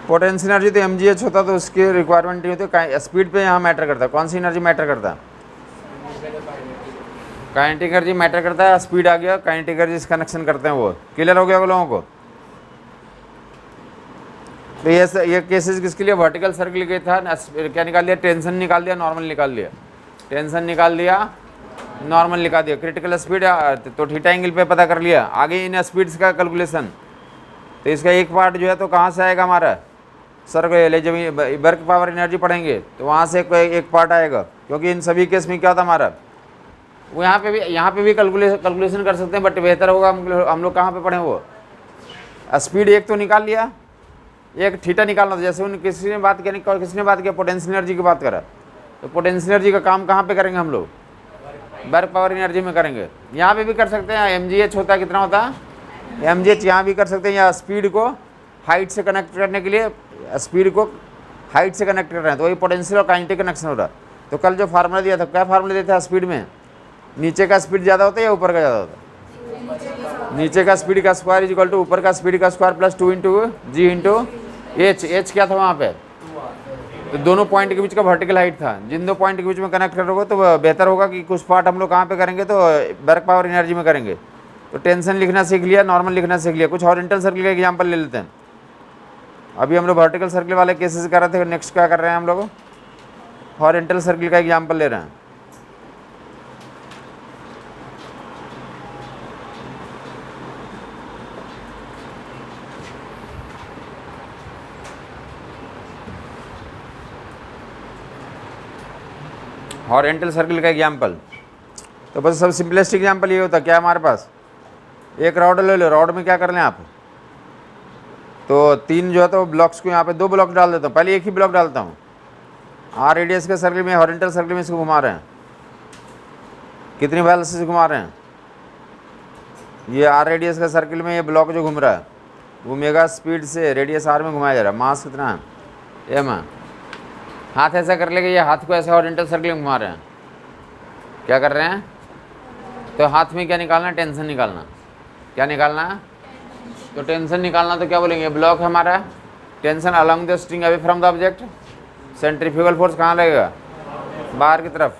Speaker 1: पोटेंशियल एनर्जी तो mgh होता तो उसकी रिक्वायरमेंट नहीं होती। स्पीड पे यहाँ मैटर करता है। कौन सी एनर्जी मैटर करता है? काइनेटिक एनर्जी मैटर करता है। स्पीड आ गया, काइनेटिक एनर्जी कनेक्शन करते हैं। वो क्लियर हो गया वो लोगों को? तो ये केसेस किसके लिए? वर्टिकल सर्किल के था। क्या निकाल दिया? टेंशन निकाल दिया, नॉर्मल निकाल दिया। टेंशन निकाल दिया, नॉर्मल निकाल दिया। क्रिटिकल स्पीड तो थीटा एंगल पे पता कर लिया। आगे इन स्पीड्स का कैलकुलेशन। तो इसका एक पार्ट जो है तो कहाँ से आएगा हमारा? सर्कुलर। जब वर्क पावर एनर्जी पढ़ेंगे तो वहाँ से एक पार्ट आएगा, क्योंकि इन सभी केस में क्या था हमारा? वो यहाँ पे भी कैलकुलेशन कर सकते हैं, बट बेहतर होगा हम लोग कहाँ पे पढ़ें? वो स्पीड एक तो निकाल लिया, एक थीटा निकालना था। जैसे किसी ने बात किया पोटेंशियल एनर्जी की बात करा, तो पोटेंशियल एनर्जी का काम कहाँ पे करेंगे हम लोग? वर्क पावर एनर्जी में करेंगे। यहाँ पे भी कर सकते हैं। mgh होता है, कितना होता है? mgh यहाँ भी कर सकते हैं। या स्पीड को हाइट से कनेक्ट करने के लिए स्पीड को हाइट से कनेक्ट कर रहे हैं, तो वही पोटेंशियल और काइनेटिक कनेक्शन हो रहा है। तो कल जो फार्मूला दिया था, क्या फार्मूला दिया था स्पीड में, नीचे का स्पीड ज़्यादा होता है या ऊपर का ज़्यादा होता है? नीचे का स्पीड का स्क्वायर इज इक्वल टू ऊपर का स्पीड का स्क्वायर प्लस 2 इंटू जी इंटू एच। एच क्या था वहाँ पे? तो दोनों पॉइंट के बीच का वर्टिकल हाइट था। जिन दो पॉइंट के बीच में कनेक्ट करोगे तो बेहतर होगा कि कुछ पार्ट हम लोग कहाँ पे करेंगे, तो वर्क पावर एनर्जी में करेंगे। तो टेंशन लिखना सीख लिया, नॉर्मल लिखना सीख लिया। कुछ हॉरिजॉन्टल सर्कल का एग्जांपल ले लेते हैं। अभी हम लोग वर्टिकल सर्कल वाले केसेस कर रहे थे, नेक्स्ट क्या कर रहे हैं हम लोग, हॉरिजॉन्टल सर्कल का एग्जांपल ले रहे हैं। हॉरिजॉन्टल सर्कल का एग्जांपल तो बस सब सिंपलेस्ट एग्जांपल ये होता क्या हमारे पास, एक रॉड ले लो, रॉड में क्या कर लें आप, तो तीन जो है तो ब्लॉक्स को यहाँ पे 2 ब्लॉक डाल देता हूँ। पहले एक ही ब्लॉक डालता हूँ। आर रेडियस के सर्कल में, हॉरिजॉन्टल सर्कल में इसको घुमा रहे हैं, कितनी वेलोसिटी से घुमा रहे हैं, ये आर रेडियस का सर्कल में ये ब्लॉक जो घूम रहा है घूमेगा स्पीड से, रेडियस आर में घुमाया जा रहा है। मास कितना है, एम है। हाथ ऐसा कर लेगा, ये हाथ को ऐसे हॉरिजॉन्टल सर्कल में घुमा रहे हैं, क्या कर रहे हैं, तो हाथ में क्या निकालना, टेंशन निकालना। क्या निकालना है, तो टेंशन निकालना। तो क्या बोलेंगे, ब्लॉक है हमारा, tension along the string away from the object, centrifugal force कहाँ लगेगा, बाहर की तरफ।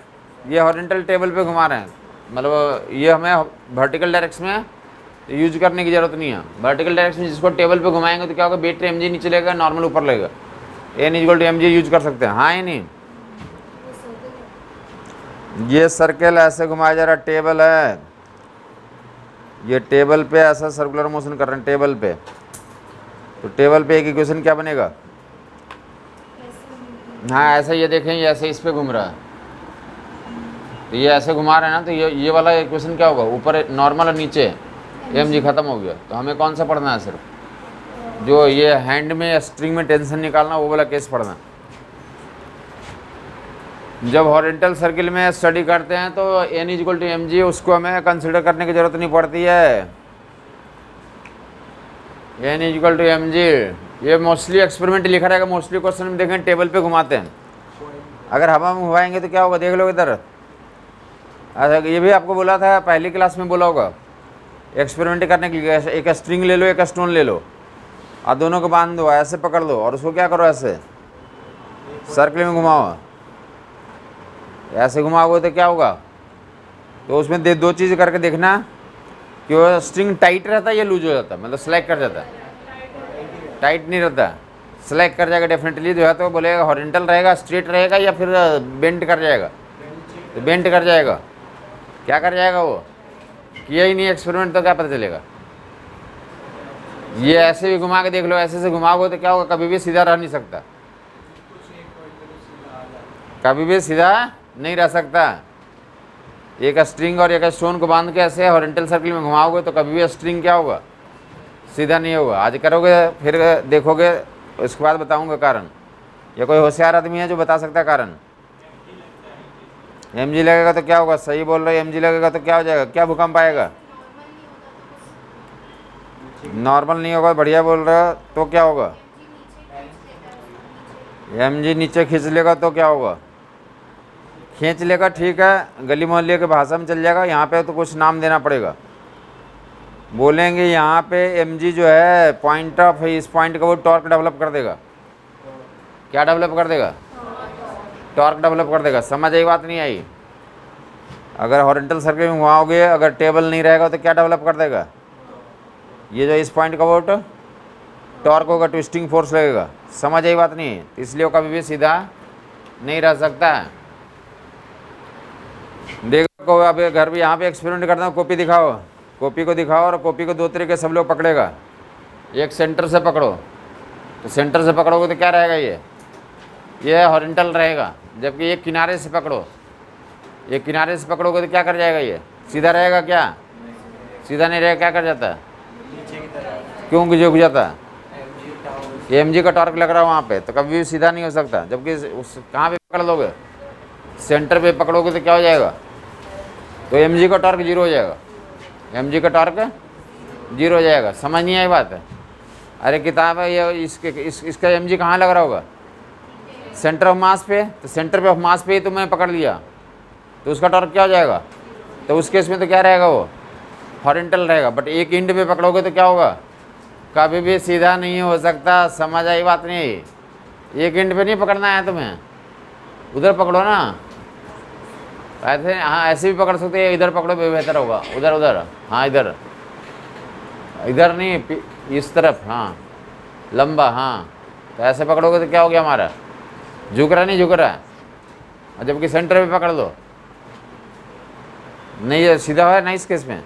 Speaker 1: ये हॉरिजॉन्टल टेबल पे घुमा रहे हैं, मतलब ये हमें वर्टिकल डायरेक्शन में यूज करने की जरूरत नहीं है। वर्टिकल डायरेक्शन जिसको टेबल पे घुमाएंगे तो क्या होगा, बेट एम जी नीचे लेगा, नॉर्मल ऊपर लगेगा। N equal to M G use कर सकते हैं, हाँ या नहीं। ये सर्कल ऐसे घुमाया जा रहा है, टेबल है, ये टेबल पे ऐसा सर्कुलर मोशन कर रहे हैं टेबल पे, तो टेबल पे एक इक्वेशन क्या बनेगा, हाँ ऐसा, ये देखें ये ऐसे इस पे घूम रहा है, तो ये ऐसे घुमा रहे हैं ना, तो ये वाला इक्वेशन क्या होगा, ऊपर नॉर्मल और नीचे एम जी खत्म हो गया। तो हमें कौन सा पढ़ना है, सिर्फ जो ये हैंड में स्ट्रिंग में टेंशन निकालना, वो वाला केस पढ़ना। जब हॉरिजॉन्टल सर्किल में स्टडी करते हैं तो N is equal to M G, उसको हमें कंसिडर करने की ज़रूरत नहीं पड़ती है। N is equal to M G, ये मोस्टली एक्सपेरिमेंट लिखा रहेगा, मोस्टली क्वेश्चन में देखें टेबल पे घुमाते हैं। अगर हवा में घुमाएंगे तो क्या होगा, देख लो इधर। अच्छा, ये भी आपको बोला था, पहली क्लास में बोला होगा, एक्सपेरिमेंट करने के लिए एक स्ट्रिंग ले लो, एक स्टोन ले लो, और दोनों को बांध दो, ऐसे पकड़ लो, और उसको क्या करो, ऐसे सर्कल में घुमाओ। ऐसे घुमाओगे तो क्या होगा, तो उसमें दो चीज़ करके देखना कि वो स्ट्रिंग टाइट रहता है या लूज हो जाता है, मतलब स्लैक कर जाता है। टाइट नहीं रहता, स्लैक कर जाएगा डेफिनेटली। जो है तो बोलेगा हॉरिजॉन्टल रहेगा, स्ट्रेट रहेगा, या फिर बेंट कर जाएगा, तो बेंट कर जाएगा। क्या कर जाएगा, वो किया ही नहीं एक्सपेरिमेंट, तो क्या पता चलेगा। ये ऐसे भी घुमा के देख लो, ऐसे से घुमाओगे तो क्या होगा, कभी भी सीधा रह नहीं सकता, कभी भी सीधा नहीं रह सकता। एक स्ट्रिंग और एक स्टोन को बांध के ऐसे हॉरिजॉन्टल सर्कल में घुमाओगे तो कभी भी स्ट्रिंग क्या होगा, सीधा नहीं होगा। आज करोगे फिर देखोगे, उसके बाद बताऊंगा कारण। या कोई होशियार आदमी है जो बता सकता है कारण। एम जी लगेगा तो क्या होगा, सही बोल रहे, एम जी लगेगा तो क्या हो जाएगा, क्या भूकंप आएगा, नॉर्मल नहीं होगा, बढ़िया बोल रहे हो, तो क्या होगा, एम जी नीचे खींच लेगा तो क्या होगा, खींच लेगा, ठीक है, गली मोहल्ले के भाषा में चल जाएगा। यहाँ पे तो कुछ नाम देना पड़ेगा, बोलेंगे यहाँ पे एम जी जो है पॉइंट ऑफ, इस पॉइंट का वो टॉर्क डेवलप कर देगा। क्या डेवलप कर देगा, टॉर्क डेवलप कर देगा। समझ आई बात, नहीं आई। अगर हॉरिजॉन्टल सर्कल में घुमाओगे, अगर टेबल नहीं रहेगा तो क्या डेवलप कर देगा, ये जो इस पॉइंट का वो टॉर्क होगा, ट्विस्टिंग फोर्स लगेगा। समझ आई बात, नहीं, इसलिए वो कभी भी सीधा नहीं रह सकता है। देखो अब घर भी यहाँ पे एक्सपेरिमेंट करता हूँ, कॉपी दिखाओ, कॉपी को दिखाओ, और कॉपी को 2 तरीके सब लोग पकड़ेगा। एक सेंटर से पकड़ो, तो सेंटर से पकड़ोगे तो क्या रहेगा, ये हॉरिजॉन्टल रहेगा। जबकि एक किनारे से पकड़ो, एक किनारे से पकड़ोगे तो क्या कर जाएगा, ये सीधा रहेगा, क्या सीधा नहीं रहेगा, क्या कर जाता है, क्यों झुक जाता है, एम जी का टॉर्क लग रहा है वहाँ पे, तो कभी भी सीधा नहीं हो सकता। जबकि उस कहाँ पे पकड़ लोगे, सेंटर पे पकड़ोगे तो क्या हो जाएगा, तो एम जी का टॉर्क 0 हो जाएगा, एम जी का टॉर्क 0 हो जाएगा। समझ नहीं आई बात है। अरे किताब है ये, इसका एम जी कहाँ लग रहा होगा, सेंटर ऑफ मास पे, तो सेंटर पे ऑफ मास पे ही तुम्हें पकड़ लिया तो उसका टॉर्क क्या हो जाएगा, तो उस केस में तो क्या रहेगा, वो हॉरिजॉन्टल रहेगा। बट एक एंड पे पकड़ोगे तो क्या होगा, कभी भी सीधा नहीं हो सकता। समझ आई बात नहीं, एक एंड पे नहीं पकड़ना है तुम्हें, उधर पकड़ो ना। ऐसे हाँ ऐसे भी पकड़ सकते हैं, इधर पकड़ो बेहतर होगा, उधर उधर हाँ इधर इधर नहीं इस तरफ, हाँ लंबा, हाँ तो ऐसे पकड़ोगे तो क्या हो गया हमारा, झुक रहा नहीं झुक रहा है, और जबकि सेंटर पे पकड़ लो नहीं, ये सीधा है ना, इस केस में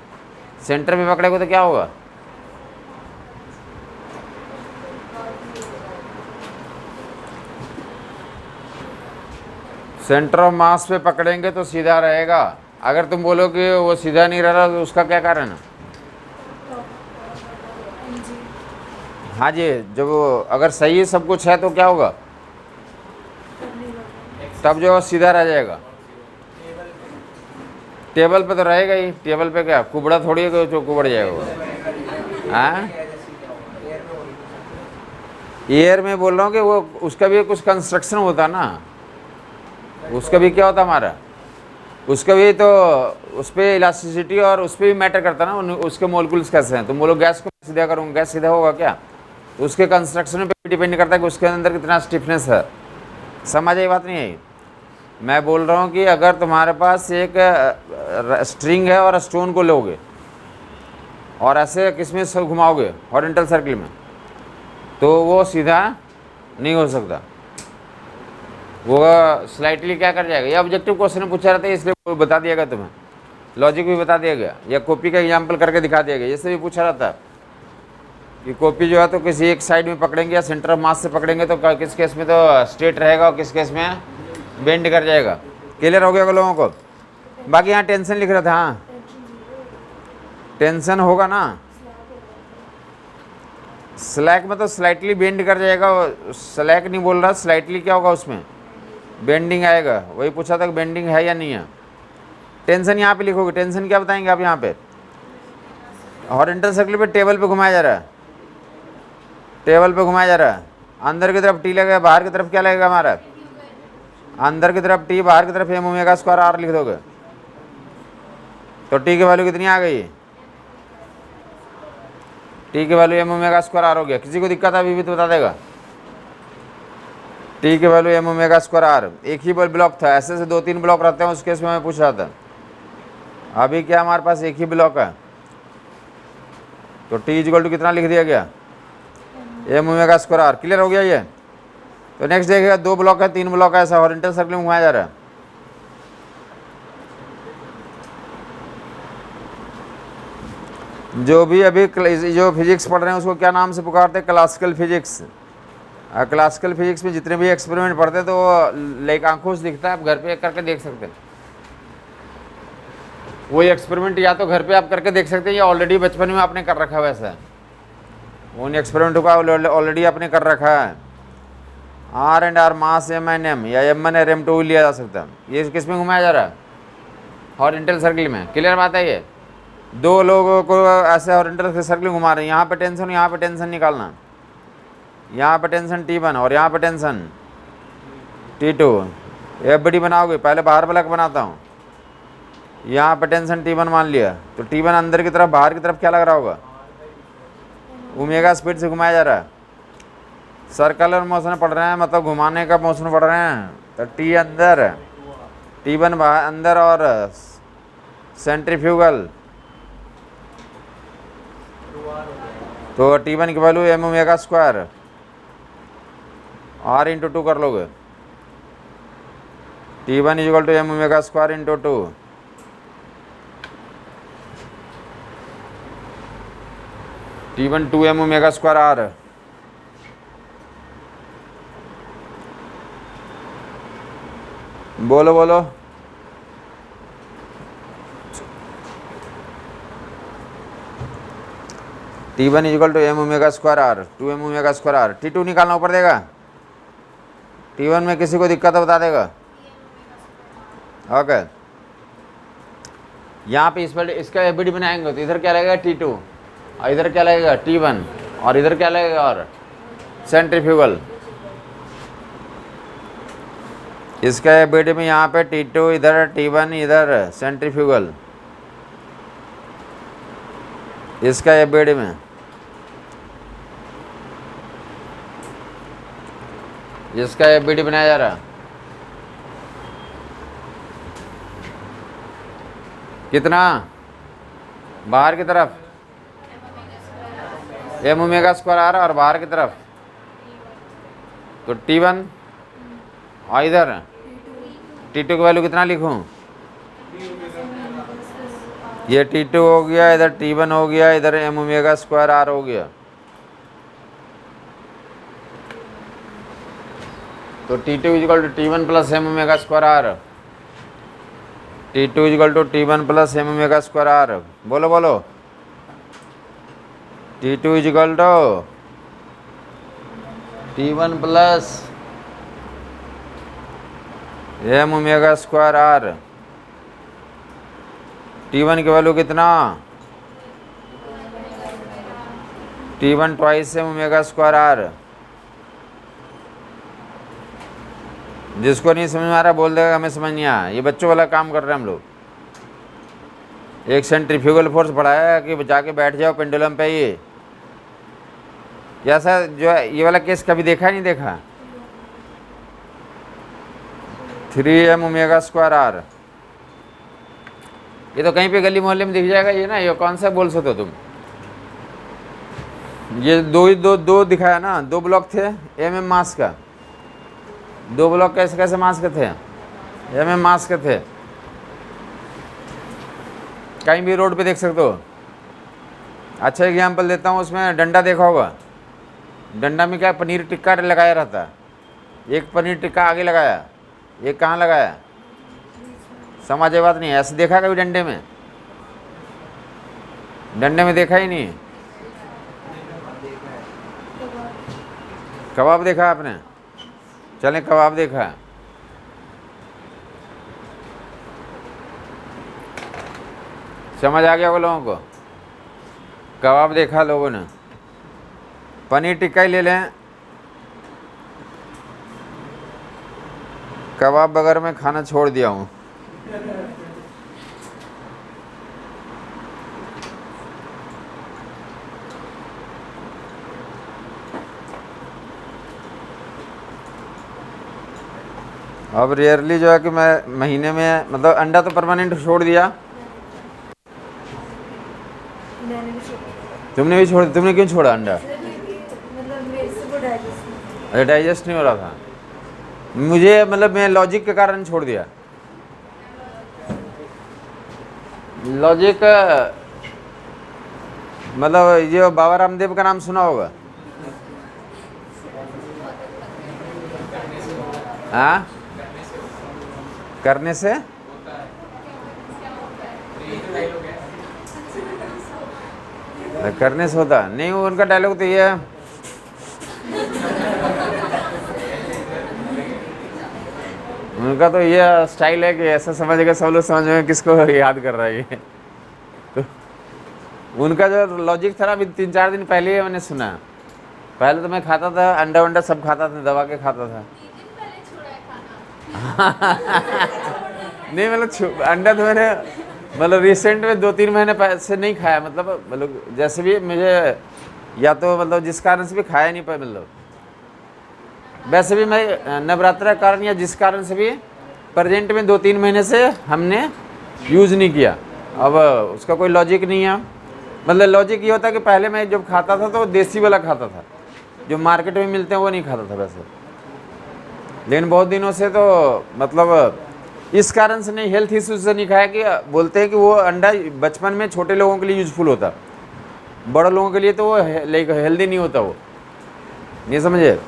Speaker 1: सेंटर पे पकड़ेगा तो क्या होगा, सेंटर ऑफ मास पे पकड़ेंगे तो सीधा रहेगा। अगर तुम बोलो कि वो सीधा नहीं रह रहा तो उसका क्या कारण है, हाँ जी, जब अगर सही सब कुछ है तो क्या होगा, तब जो सीधा रह जाएगा। टेबल पे तो रहेगा ही, टेबल पे क्या कुबड़ा थोड़ी है जो कुबड़ जाएगा वो, हाँ एयर में बोल रहा हूँ कि वो उसका भी कुछ कंस्ट्रक्शन होता ना, उसका भी क्या होता हमारा, उसका भी तो उस पर इलास्टिसिटी और उस पर भी मैटर करता ना, उसके मोलिक्यूल्स कैसे हैं। तुम बोलो गैस को सीधा करूँगा, गैस सीधा होगा क्या, तो उसके कंस्ट्रक्शन पे डिपेंड करता है कि उसके अंदर कितना स्टिफनेस है। समझ आई बात नहीं आई। मैं बोल रहा हूँ कि अगर तुम्हारे पास एक स्ट्रिंग है और स्टोन को लोगे और ऐसे किसमें से घुमाओगे हॉरिजॉन्टल सर्किल में, तो वो सीधा नहीं हो सकता, वो स्लाइटली क्या कर जाएगा। ये ऑब्जेक्टिव क्वेश्चन पूछा रहता है, इसलिए वो बता दिया गया तुम्हें, लॉजिक भी बता दिया गया, या कॉपी का एग्जाम्पल करके दिखा दिया गया। इससे भी पूछा रहता है कि कॉपी जो है तो किसी एक साइड में पकड़ेंगे या सेंटर ऑफ मास से पकड़ेंगे तो किस केस में तो स्ट्रेट रहेगा और किस केस में बेंड कर जाएगा। क्लियर हो गया लोगों को। बाकी यहाँ टेंशन लिख रहा था, हाँ टेंशन होगा ना, स्लैक में तो स्लाइटली बेंड कर जाएगा, स्लैक नहीं बोल रहा, स्लाइटली क्या होगा उसमें बेंडिंग आएगा। वही पूछा था कि बेंडिंग है या नहीं है। टेंशन यहाँ पे लिखोगे, टेंशन क्या बताएंगे आप यहाँ पे, हॉरिजॉन्टल सर्किल पे टेबल पे घुमाया जा रहा है, टेबल पे घुमाया जा रहा है, अंदर की तरफ टी लगेगा, बाहर की तरफ क्या लगेगा हमारा, अंदर की तरफ टी, बाहर की तरफ एम ओमेगा स्क्वायर आर लिख दोगे तो टी की वैल्यू कितनी आ गई, टी की value M omega square R हो गया। किसी को दिक्कत अभी भी तो बता देगा। टी की value M omega square R, एक ही ब्लॉक था, ऐसे से 2-3 ब्लॉक रहते हैं, उस केस में मैं पूछ रहा था। अभी क्या हमारे पास एक ही ब्लॉक है, तो टी इक्वल टू कितना लिख दिया गया, M omega square R. Clear हो गया ये। तो नेक्स्ट देखिएगा, 2 ब्लॉक है, 3 ब्लॉक है, ऐसा हॉरिजॉन्टल सर्किल में घुमाया जा रहा है। जो भी अभी जो फिजिक्स पढ़ रहे हैं उसको क्या नाम से पुकारते हैं, क्लासिकल फिजिक्स। क्लासिकल फिजिक्स में जितने भी एक्सपेरिमेंट पढ़ते हैं तो वो लाइक आंखों से दिखता है, आप घर पे करके देख सकते हैं। वही एक्सपेरिमेंट या तो घर पे आप करके देख सकते हैं या ऑलरेडी बचपन में आपने कर रखा है, वैसा उन एक्सपेरिमेंट को ऑलरेडी आपने कर रखा है। R and R mass M N M या एम एन एम टू लिया जा सकता है। ये किस में घुमाया जा रहा है, हॉरिजॉन्टल सर्किल में। क्लियर बात है ये। 2 लोगों को ऐसे हॉरिजॉन्टल सर्किल घुमा रहे हैं, यहाँ पे टेंशन, यहाँ पे टेंशन निकालना, यहाँ पे टेंशन T1 और यहाँ पे टेंशन T2। एफ बड़ी बनाओगे, पहले बाहर ब्लॉक बनाता हूँ, यहाँ पे टेंशन T1 मान लिया, तो T1 अंदर की तरफ, बाहर की तरफ क्या लग रहा होगा, ओमेगा स्पीड से घुमाया जा रहा है। सर्कुलर मोशन पढ़ रहे हैं, मतलब घुमाने का मोशन पढ़ रहे हैं, तो T अंदर, T1 बाहर अंदर और सेंट्रीफ्यूगल, तो T1 की value M omega square R into 2 कर लोगे। T1 equal to M omega square into 2। T1 2 M omega square R. बोलो बोलो। T1 equal to M omega square R, 2 M omega square R. T2 निकालना ऊपर देगा, T1 में किसी को दिक्कत है बता देगा। ओके, यहाँ पे इस पर इसका एफबीडी बनाएंगे तो इधर क्या लगेगा T2 और इधर क्या लगेगा T1 और इधर क्या लगेगा और सेंट्रीफ्यूगल। इसका एबिड में यहाँ पे T2 इधर, T1 इधर सेंट्रीफ्यूगल, इसका एबिड में इसका एबिड बनाया जा रहा कितना बाहर की तरफ एम ओमेगा स्क्वायर आर और बाहर की तरफ तो T1 और इधर T2 की वैल्यू कितना लिखूं? ये T2 हो गया, इधर T1 हो गया, इधर एम ओमेगा स्क्वायर आर हो गया। तो T2 is equal to T1 plus M omega square R, T2 is equal to T1 plus M omega square R. बोलो बोलो, T2 is equal to T1 plus M omega square R. T1 की वैल्यू कितना? T1 twice M omega square R. जिसको नहीं समझ में आ रहा बोल देगा हमें समझ नहीं आया। ये बच्चों वाला काम कर रहे हैं हम लोग। एक सेंट्रीफ्यूगल फोर्स बढ़ाया कि जाके बैठ जाओ पेंडुलम पे। ये ऐसा जो है ये वाला केस कभी देखा नहीं देखा? 3m omega square are. ये तो कहीं पे गली मोहल्ले में दिख जाएगा ये ना। ये कौन सा बोल सकते हो तुम? ये दो दिखाया ना, दो ब्लॉक थे एम मास का। दो ब्लॉक कैसे कैसे मास के थे? एम मास के थे। कहीं भी रोड पे देख सकते हो। अच्छा एग्जाम्पल देता हूँ, उसमें डंडा देखा होगा। डंडा में क्या पनीर टिक्का लगाया रहता है। एक पनीर टिक्का आगे लगाया, एक कहाँ लगाया? समझे बात नहीं? ऐसे देखा कभी डंडे में? डंडे में देखा ही नहीं। कबाब देखा आपने? चले कबाब देखा। समझ आ गया वो लोगों को? कबाब देखा लोगों ने। पनीर टिक्का ही ले लें। कबाब बगैर मैं खाना छोड़ दिया हूँ। अब रेयरली जो है कि मैं महीने में मतलब अंडा तो परमानेंट छोड़ दिया। तुमने भी छोड़? तुमने क्यों छोड़ा अंडा? अरे डाइजेस्ट नहीं हो रहा था मुझे, मतलब मैं लॉजिक के कारण छोड़ दिया। लॉजिक मतलब ये बाबा रामदेव का नाम सुना होगा? हाँ, करने से करने से होता नहीं। उनका डायलॉग तो ये है, उनका तो ये स्टाइल है कि ऐसा समझेगा सब लोग समझ में किसको याद कर रहा है ये। तो उनका जो लॉजिक था ना, अभी 3-4 दिन पहले ही मैंने सुना। पहले तो मैं खाता था अंडा वंडा सब खाता था, दबा के खाता था। नहीं मतलब अंडा तो मैंने मतलब रिसेंट में 2-3 महीने से नहीं खाया। मतलब जैसे भी मुझे या तो मतलब जिस कारण से भी खाया नहीं पाया। मतलब वैसे भी मैं नवरात्रा कारण या जिस कारण से भी प्रेजेंट में 2-3 महीने से हमने यूज़ नहीं किया। अब उसका कोई लॉजिक नहीं है। मतलब लॉजिक ये होता है कि पहले मैं जब खाता था तो देसी वाला खाता था, जो मार्केट में मिलते हैं वो नहीं खाता था वैसे। लेकिन बहुत दिनों से तो मतलब इस कारण से नहीं, हेल्थ इशू से नहीं खाया कि बोलते हैं कि वो अंडा बचपन में छोटे लोगों के लिए यूज़फुल होता, बड़े लोगों के लिए तो वो लाइक हेल्दी नहीं होता। वो नहीं समझे?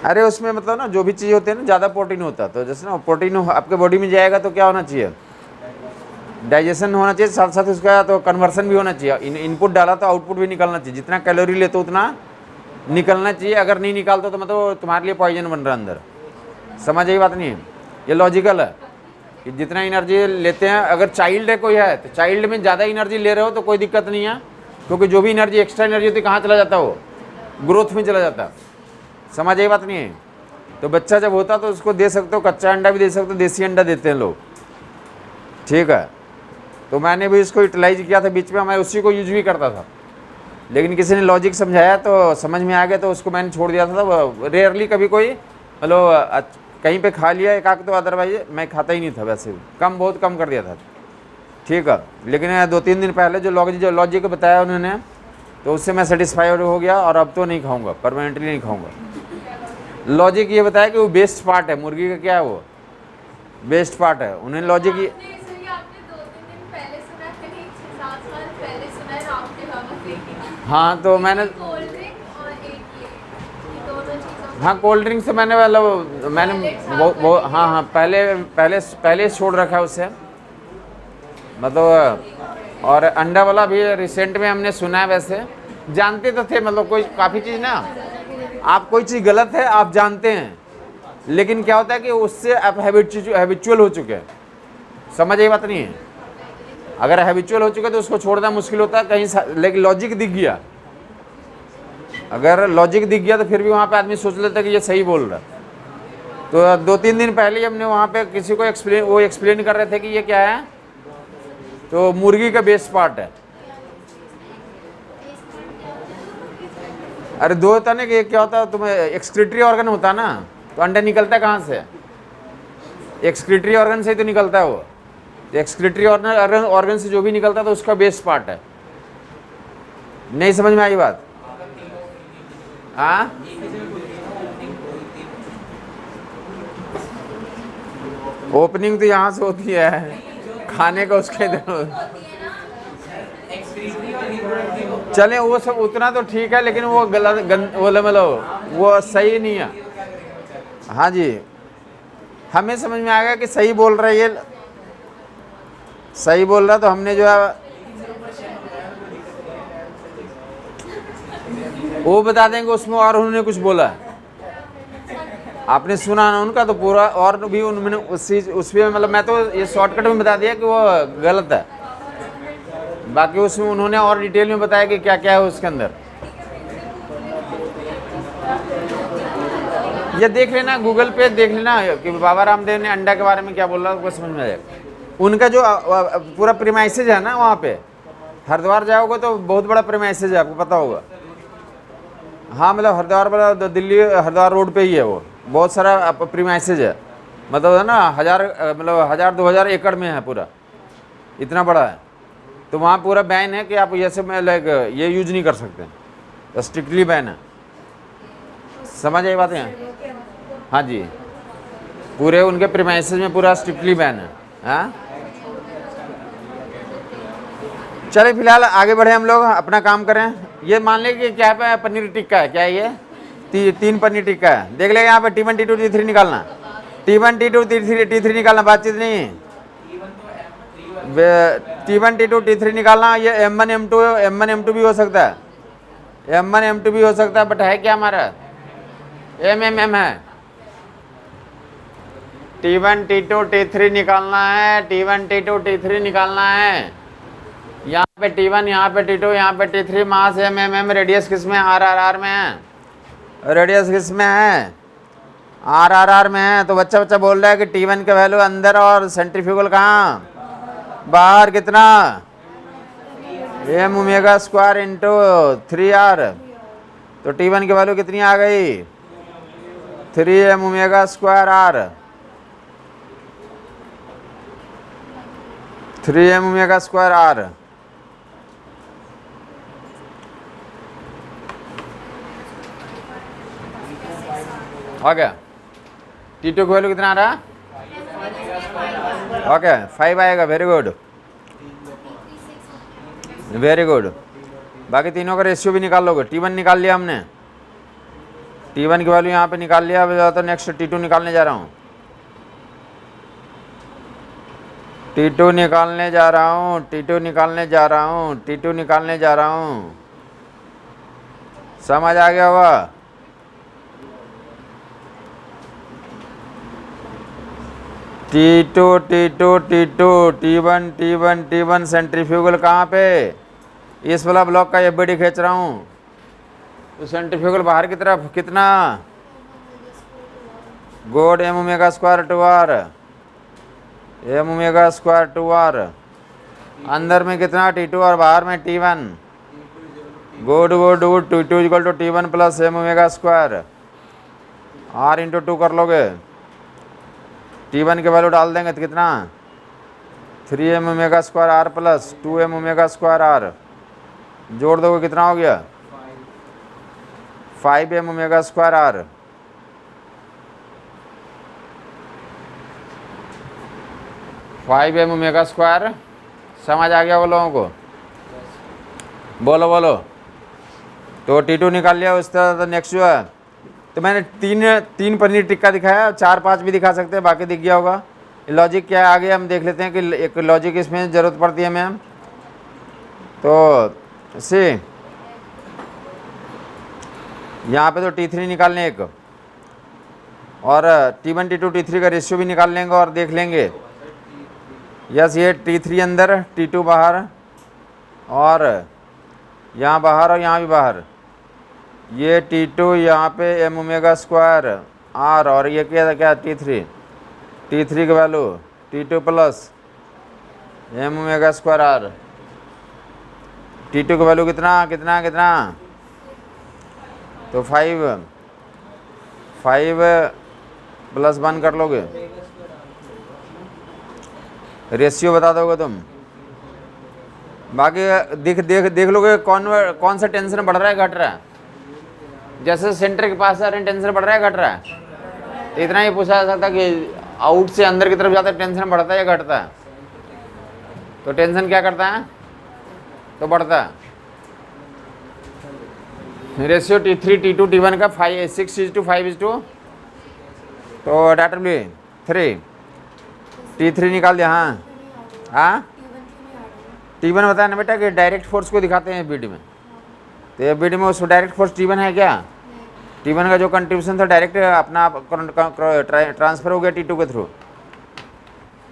Speaker 1: अरे उसमें मतलब ना जो भी चीज़ होती है ना ज़्यादा प्रोटीन होता है। तो जैसे ना प्रोटीन आपके बॉडी में जाएगा तो क्या होना चाहिए? डाइजेशन होना चाहिए, साथ साथ उसका तो कन्वर्सन भी होना चाहिए। इनपुट डाला तो आउटपुट भी निकलना चाहिए। जितना कैलोरी लेते हो उतना निकलना चाहिए। अगर नहीं निकालते तो मतलब तुम्हारे लिए पॉइजन बन रहा है अंदर। समझ यही बात नहीं है? ये लॉजिकल है कि जितना एनर्जी लेते हैं, अगर चाइल्ड है कोई है तो चाइल्ड में ज़्यादा एनर्जी ले रहे हो तो कोई दिक्कत नहीं है, क्योंकि जो भी एनर्जी एक्स्ट्रा एनर्जी होती है कहाँ चला जाता है? वो ग्रोथ में चला जाता है। समझ यही बात नहीं है? तो बच्चा जब होता तो उसको दे सकते हो, कच्चा अंडा भी दे सकते हो, देसी अंडा देते हैं लोग, ठीक है। तो मैंने भी इसको यूटिलाइज किया था बीच में, मैं उसी को यूज भी करता था, लेकिन किसी ने लॉजिक समझाया तो समझ में आ गया, तो उसको मैंने छोड़ दिया था। रेयरली कभी कोई मतलब कहीं पे खा लिया एक आग, तो अदरवाइज मैं खाता ही नहीं था, वैसे कम, बहुत कम कर दिया था, ठीक है। लेकिन 2-3 दिन पहले जो लॉजिक बताया उन्होंने, तो उससे मैं सेटिस्फाइड हो गया, और अब तो नहीं खाऊंगा, परमानेंटली नहीं खाऊंगा। लॉजिक ये बताया कि वो बेस्ट पार्ट है मुर्गी का, क्या है वो बेस्ट पार्ट है, उन्होंने लॉजिक ये। हाँ तो मैंने, हाँ कोल्ड ड्रिंक से मैंने मतलब मैंने वो हाँ हाँ पहले छोड़ रखा है उससे, मतलब। और अंडा वाला भी रिसेंट में हमने सुना है, वैसे जानते तो थे, मतलब कोई काफ़ी चीज़ ना, आप कोई चीज़ गलत है आप जानते हैं, लेकिन क्या होता है कि उससे आप हैबिचुअल हो चुके हैं, समझ ये बात नहीं है। अगर हैबिचुअल हो चुके तो उसको छोड़ना मुश्किल होता है कहीं, लेकिन लॉजिक दिख गया, अगर लॉजिक दिख गया तो फिर भी वहाँ पे आदमी सोच लेता है कि ये सही बोल रहा है। तो 2-3 दिन पहले ही हमने वहाँ पे किसी को एक्सप्लेन कर रहे थे कि ये क्या है, तो मुर्गी का बेस्ट पार्ट है। अरे दो होता ना कि एक क्या होता है, तुम्हें एक्सक्रीटरी ऑर्गन होता है ना, तो अंडा निकलता है कहाँ से, एक्सक्रीटरी ऑर्गन से ही तो निकलता है वो, तो एक्सक्रीटरी ऑर्गन से जो भी निकलता है तो उसका बेस्ट पार्ट है। नहीं समझ में आई बात? हाँ ओपनिंग तो यहाँ से होती है, खाने का उसके चले वो सब उतना तो ठीक है, लेकिन वो गलत मतलब वो सही नहीं है। हाँ जी, हमें समझ में आ गया कि सही बोल रहा है, ये सही बोल रहा, तो हमने जो है वो बता देंगे उसमें, और उन्होंने कुछ बोला आपने सुना ना उनका, तो पूरा और भी उन्होंने उसमें मतलब मैं तो ये शॉर्टकट में बता दिया कि वो गलत है, बाकी उसमें उन्होंने और डिटेल में बताया कि क्या क्या है उसके अंदर। ये देख लेना, गूगल पे देख लेना कि बाबा रामदेव ने अंडा के बारे में क्या बोल रहा है, आपको समझ में आ जाएगा। उनका जो पूरा प्रीमाइसेज है ना, वहाँ पे हरिद्वार जाओगे तो बहुत बड़ा प्रीमाइसेज है, आपको पता होगा। हाँ मतलब हरिद्वार वाला दिल्ली हरिद्वार रोड पे ही है वो, बहुत सारा प्रीमाइसेज है, मतलब है ना 1000-2000 एकड़ में है पूरा, इतना बड़ा है। तो वहाँ पूरा बैन है कि आप जैसे मैं लाइक ये यूज नहीं कर सकते, तो स्ट्रिक्टली बैन है, समझ आई बात है? हाँ जी, पूरे उनके प्रीमाइसेज में पूरा स्ट्रिक्टली बैन है। हाँ चले फिलहाल आगे बढ़े हम लोग, अपना काम करें। ये मान लें कि क्या है, पनीर टिक्का है, क्या है ये 3 पनीर टिक्का है। देख लेंगे यहाँ पे T1 T2 T3 निकालना, T1 T2 T3 निकालना, बातचीत नहीं। T1 T2 T3 निकालना, ये M1 M2 भी हो सकता है, M1 M2 भी हो सकता है, बट है क्या हमारा MM है। T1 T2 T3 निकालना है, T1 T2 T3 निकालना है। यहाँ पे T1, यहाँ पे T2, यहाँ पे T3, मास MM, रेडियस किस में, RRR में है, रेडियस किस में है, RRR में है। तो बच्चा बोल रहा है कि T1 का वैल्यू अंदर और सेंट्रीफ्यूगल कहाँ बाहर, कितना m omega square into 3r, तो T1 की वैल्यू कितनी आ गई 3m omega square r, 3m omega square r। हो गया, T2 की वैल्यू कितना आ रहा है, ओके 5 आएगा, वेरी गुड वेरी गुड। बाकी तीनों का रेशियो भी निकाल लोगे। T1 निकाल लिया हमने, T1 की वैल्यू यहाँ पे निकाल लिया, अब तो नेक्स्ट T2 निकालने जा रहा हूँ, T2 निकालने जा रहा हूँ, T2 निकालने जा रहा हूँ, T2 निकालने जा रहा हूँ। समझ आ गया होगा? T2 T2 T2 T1 T1 T1 centrifugal कहाँ पे, इस वाला ब्लॉक का FBD खींच रहा हूँ, तो सेंट्रीफ्यूगल बाहर की तरफ कितना good, M omega square to R, M omega square to R, अंदर में कितना T2 और बाहर में T1। Good good good, T2 equal to T1 plus M omega square R into 2 कर लोगे, T1 के वैल्यू डाल देंगे तो कितना 3m omega square R plus 2m omega square R, जोड़ दोगे कितना हो गया 5m omega square R. Five M omega square, समझ आ गया वो लोगों को? बोलो बोलो। तो T2 निकाल लिया उस तरह। तो नेक्स्ट जो है, तो मैंने तीन पनीर टिक्का दिखाया, 4-5 भी दिखा सकते हैं, बाकी दिख गया होगा। लॉजिक क्या है आगे हम देख लेते हैं कि एक लॉजिक इसमें ज़रूरत पड़ती है हमें। तो सी यहाँ पे तो T3 निकालने एक, और T1 T2 T3 का रेशियो भी निकाल लेंगे और देख लेंगे। यस, ये T3 अंदर T2 बाहर, और यहाँ बाहर और यहाँ भी बाहर, ये T2 यहाँ पे एम ओमेगा स्क्वायर आर, और ये क्या T3 का value T2 plus M omega square R. T2 का वैल्यू कितना कितना कितना, तो 5 प्लस 1 कर लोगे, रेशियो बता दोगे तुम। बाकी देख लोगे कौन सा टेंशन बढ़ रहा है घट रहा है। जैसे सेंटर के पास आ रहे हैं टेंशन बढ़ रहा है घट रहा है, तो इतना ही पूछा जा सकता कि आउट से अंदर की तरफ जाता है टेंशन बढ़ता है या घटता है। तो टेंशन क्या करता है, तो बढ़ता है। रेशियो T3 T2 T1 का 6:5, तो डाटा 3 T3 निकाल दिया। हाँ T1 बताया ना बेटा कि डायरेक्ट फोर्स को दिखाते हैं बीडी में, तो ये बीडी में उसको डायरेक्ट फोर्स T1 है क्या? T1 का जो कंट्रीब्यूशन था डायरेक्ट अपना ट्रांसफर हो गया T2 के थ्रू।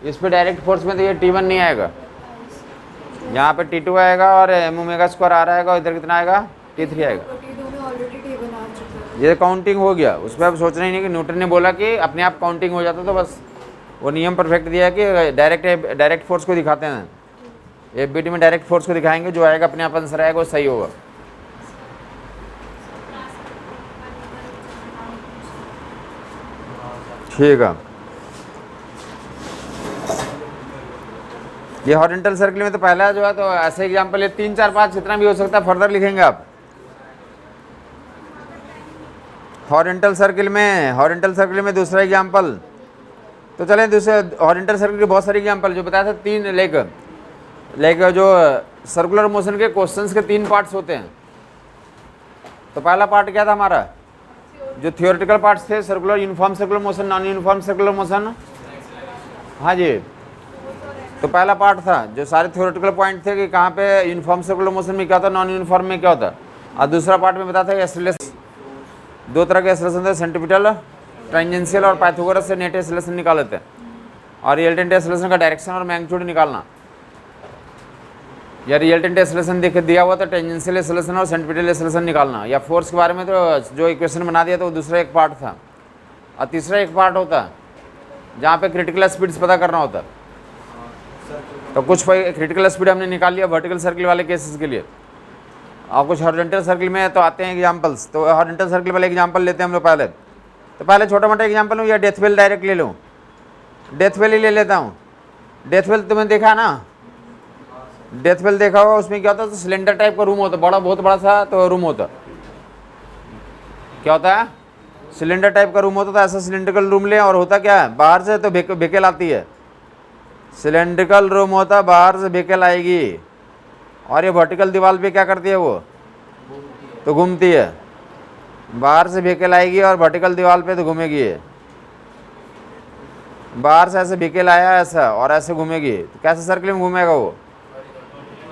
Speaker 1: इस पे डायरेक्ट फोर्स में तो ये T1 नहीं आएगा, यहाँ पे T2 आएगा और एम ओमेगा स्क्वायर आ रहेगा, इधर कितना आएगा T3 आएगा। ये काउंटिंग हो गया, उसमें अब सोचना ही नहीं कि न्यूटन ने बोला कि अपने आप काउंटिंग हो जाता, तो बस वो नियम परफेक्ट दिया है कि डायरेक्ट फोर्स को दिखाते हैं। एफबीटी में डायरेक्ट फोर्स को दिखाएंगे, जो आएगा अपने आप आंसर आएगा वो सही होगा। ठीक है, ये हॉरिजॉन्टल सर्कल में तो पहला जो है, तो ऐसे एग्जांपल ये 3 4 5 जितना भी हो सकता है फर्दर लिखेंगे आप। हॉरिजॉन्टल सर्कल में दूसरा एग्जांपल, तो चलें दूसरे हॉरिजॉन्टल सर्कल के बहुत सारे एग्जांपल जो बताया था। 3 लेग जो सर्कुलर मोशन के क्वेश्चंस के 3 पार्ट्स होते हैं। तो पहला पार्ट क्या था हमारा, जो थियोरेटिकल पार्ट्स थे, circular, uniform circular motion, non uniform circular motion. हाँ जी, तो पहला पार्ट था जो सारे थियोरेटिकल पॉइंट थे कि कहाँ पे यूनिफॉर्म सर्कुलर मोशन में क्या होता, नॉन यूनिफॉर्म में क्या होता। और दूसरा पार्ट में बताया था एक्सेलरेशन, 2 तरह के एक्सेलरेशन थे, सेंट्रीपिटल टेंजेंशियल और पाइथागोरस से नेट एक्सेलरेशन निकाल लेते हैं, और रिजल्टेंट एक्सेलरेशन का डायरेक्शन और मैग्नीट्यूड निकालना। या रिजल्टेंट एक्सेलरेशन दिया हुआ तो टेंजेंशियल एक्सेलरेशन और सेंट्रीपिटल एक्सेलरेशन निकालना। या फोर्स के बारे में तो जो इक्वेशन बना दिया तो वो दूसरा एक पार्ट था। और तीसरा एक पार्ट होता जहाँ पे क्रिटिकल स्पीड्स पता करना होता। तो कुछ क्रिटिकल स्पीड हमने निकाल लिया वर्टिकल सर्कल वाले केसेस के लिए, और कुछ हॉरिजॉन्टल सर्कल में तो आते हैं एग्जांपल्स। तो हॉरिजॉन्टल सर्कल वाले एग्जांपल लेते हैं हम लोग पहले। तो पहले छोटा मोटा एग्जांपल हूँ, या डेथ वेल डायरेक्ट ले लूँ, डेथ वेल ही ले लेता हूँ। डेथ वेल तुम्हें देखा ना, डेथ वेल देखा होगा, उसमें क्या होता है, तो सिलेंडर टाइप का रूम होता, बहुत बड़ा सा तो रूम होता। क्या होता है, सिलेंडर टाइप का रूम होता था। ऐसा सिलेंड्रिकल रूम ले, और होता क्या है, बाहर से तो बेकेल आती है। सिलेंड्रिकल रूम होता, बाहर से बेकेल आएगी, और ये वर्टिकल दीवार पे क्या करती है, वो तो घूमती है। बाहर से बेकेल आएगी और वर्टिकल दीवार पे तो घूमेगी। बाहर से ऐसे बेकेल आया ऐसा और ऐसे घूमेगी, तो कैसे सर्कल में घूमेगा वो,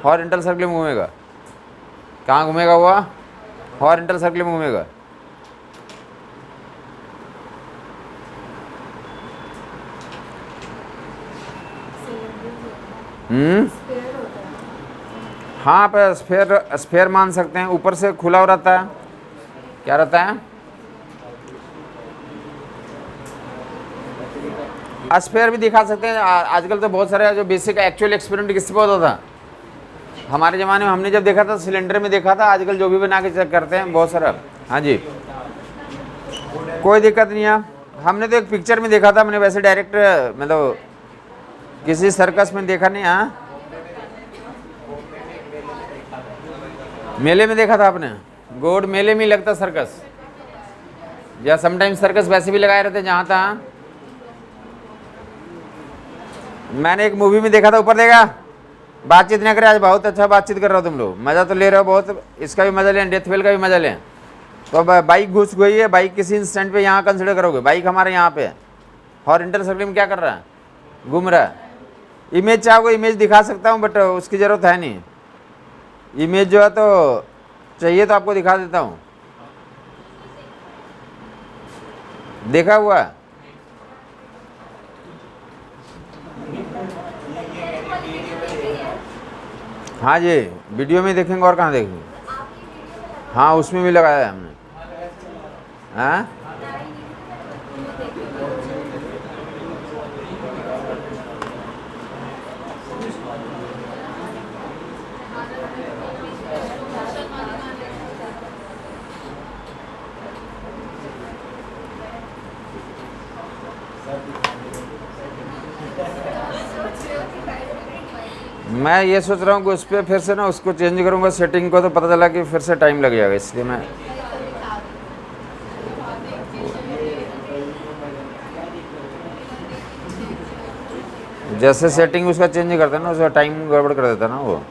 Speaker 1: हॉरिजॉन्टल सर्कल में घूमेगा। कहाँ घूमेगा वो, हॉरिजॉन्टल सर्कल में घूमेगा। हाँ, पर स्फेयर मान सकते हैं, ऊपर से खुला हो रहता है। क्या रहता है, स्पेयर भी दिखा सकते हैं। आजकल तो बहुत सारे जो बेसिक एक्चुअल एक्सपेरिमेंट किससे बहुत होता, हमारे ज़माने में हमने जब देखा था सिलेंडर में देखा था, आजकल जो भी बना के चेक करते हैं बहुत सारा। हाँ जी, कोई दिक्कत नहीं है। हमने तो एक पिक्चर में देखा था, मैंने वैसे डायरेक्ट मतलब किसी सर्कस में देखा नहीं। हाँ, मेले में देखा था आपने? गोड मेले में लगता सर्कस, या समटाइम्स सर्कस वैसे भी लगाए रहते जहाँ तहाँ। मैंने एक मूवी में देखा था, ऊपर देखा, बातचीत नहीं करे आज, बहुत अच्छा बातचीत कर रहे हो तुम लोग, मज़ा तो ले रहे हो बहुत, इसका भी मज़ा लें, डेथ वेल का भी मज़ा लें। तो अब बाइक घुस गई है, बाइक किसी इंस्टेंट पे यहाँ कंसिडर करोगे, बाइक हमारे यहाँ पे है और इंटर सर्कल में क्या कर रहा है, घूम रहा है। इमेज चाहोगे इमेज दिखा सकता हूँ, बट उसकी ज़रूरत है नहीं। इमेज जो है तो चाहिए तो आपको दिखा देता हूँ, देखा हुआ। हाँ जी, वीडियो में देखेंगे और कहाँ देखेंगे। हाँ, उसमें भी लगाया है हमने। हाँ, मैं ये सोच रहा हूँ कि उस पर फिर से ना उसको चेंज करूँगा सेटिंग को, तो पता चला कि फिर से टाइम लग जाएगा, इसलिए मैं जैसे सेटिंग उसका चेंज करता है ना, उसका टाइम गड़बड़ कर देता है ना वो।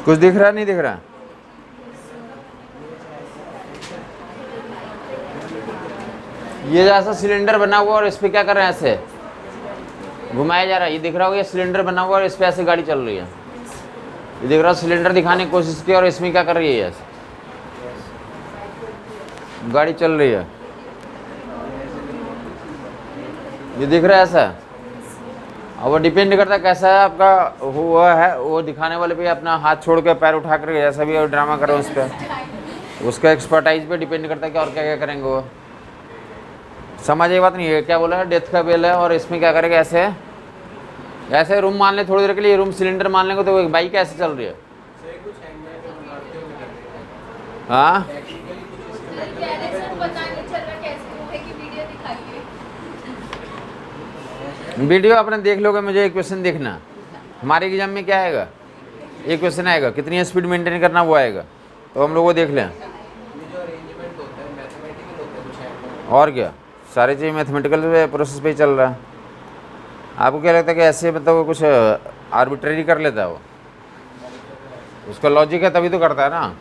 Speaker 1: कुछ दिख रहा नहीं दिख रहा? ये जैसा सिलेंडर बना हुआ और इस पे क्या कर रहे हैं, ऐसे घुमाया जा रहा है, ये दिख रहा होगा, ये सिलेंडर बना हुआ और इस पे ऐसे गाड़ी चल रही है। ये दिख रहा है, सिलेंडर दिखाने की कोशिश की और इसमें क्या कर रही है, ऐसे गाड़ी चल रही है। ये दिख रहा है ऐसा। और वो डिपेंड करता है कैसा है आपका हुआ है, वो दिखाने वाले पे अपना हाथ छोड़ के पैर उठा कर जैसा भी ड्रामा करो उस पर, उसका एक्सपर्टाइज पे डिपेंड करता है कि और क्या क्या करेंगे वो। समझ ये बात नहीं है, क्या बोला है, डेथ का बेल है और इसमें क्या करेगा, ऐसे ऐसे रूम मान ले थोड़ी देर के लिए, रूम सिलेंडर मान लेंगे तो बाइक कैसे चल रही है। हाँ, वीडियो अपने देख लोगे। मुझे एक क्वेश्चन देखना, हमारे एग्जाम में क्या आएगा, एक क्वेश्चन आएगा कितनी स्पीड मेंटेन करना, वो आएगा, तो हम लोग वो देख लें। और क्या, सारी चीज़ मैथमेटिकल प्रोसेस पे ही चल रहा है। आपको क्या लगता है कि ऐसे मतलब कुछ आर्बिट्रेरी कर लेता है वो, उसका लॉजिक है तभी तो करता है ना।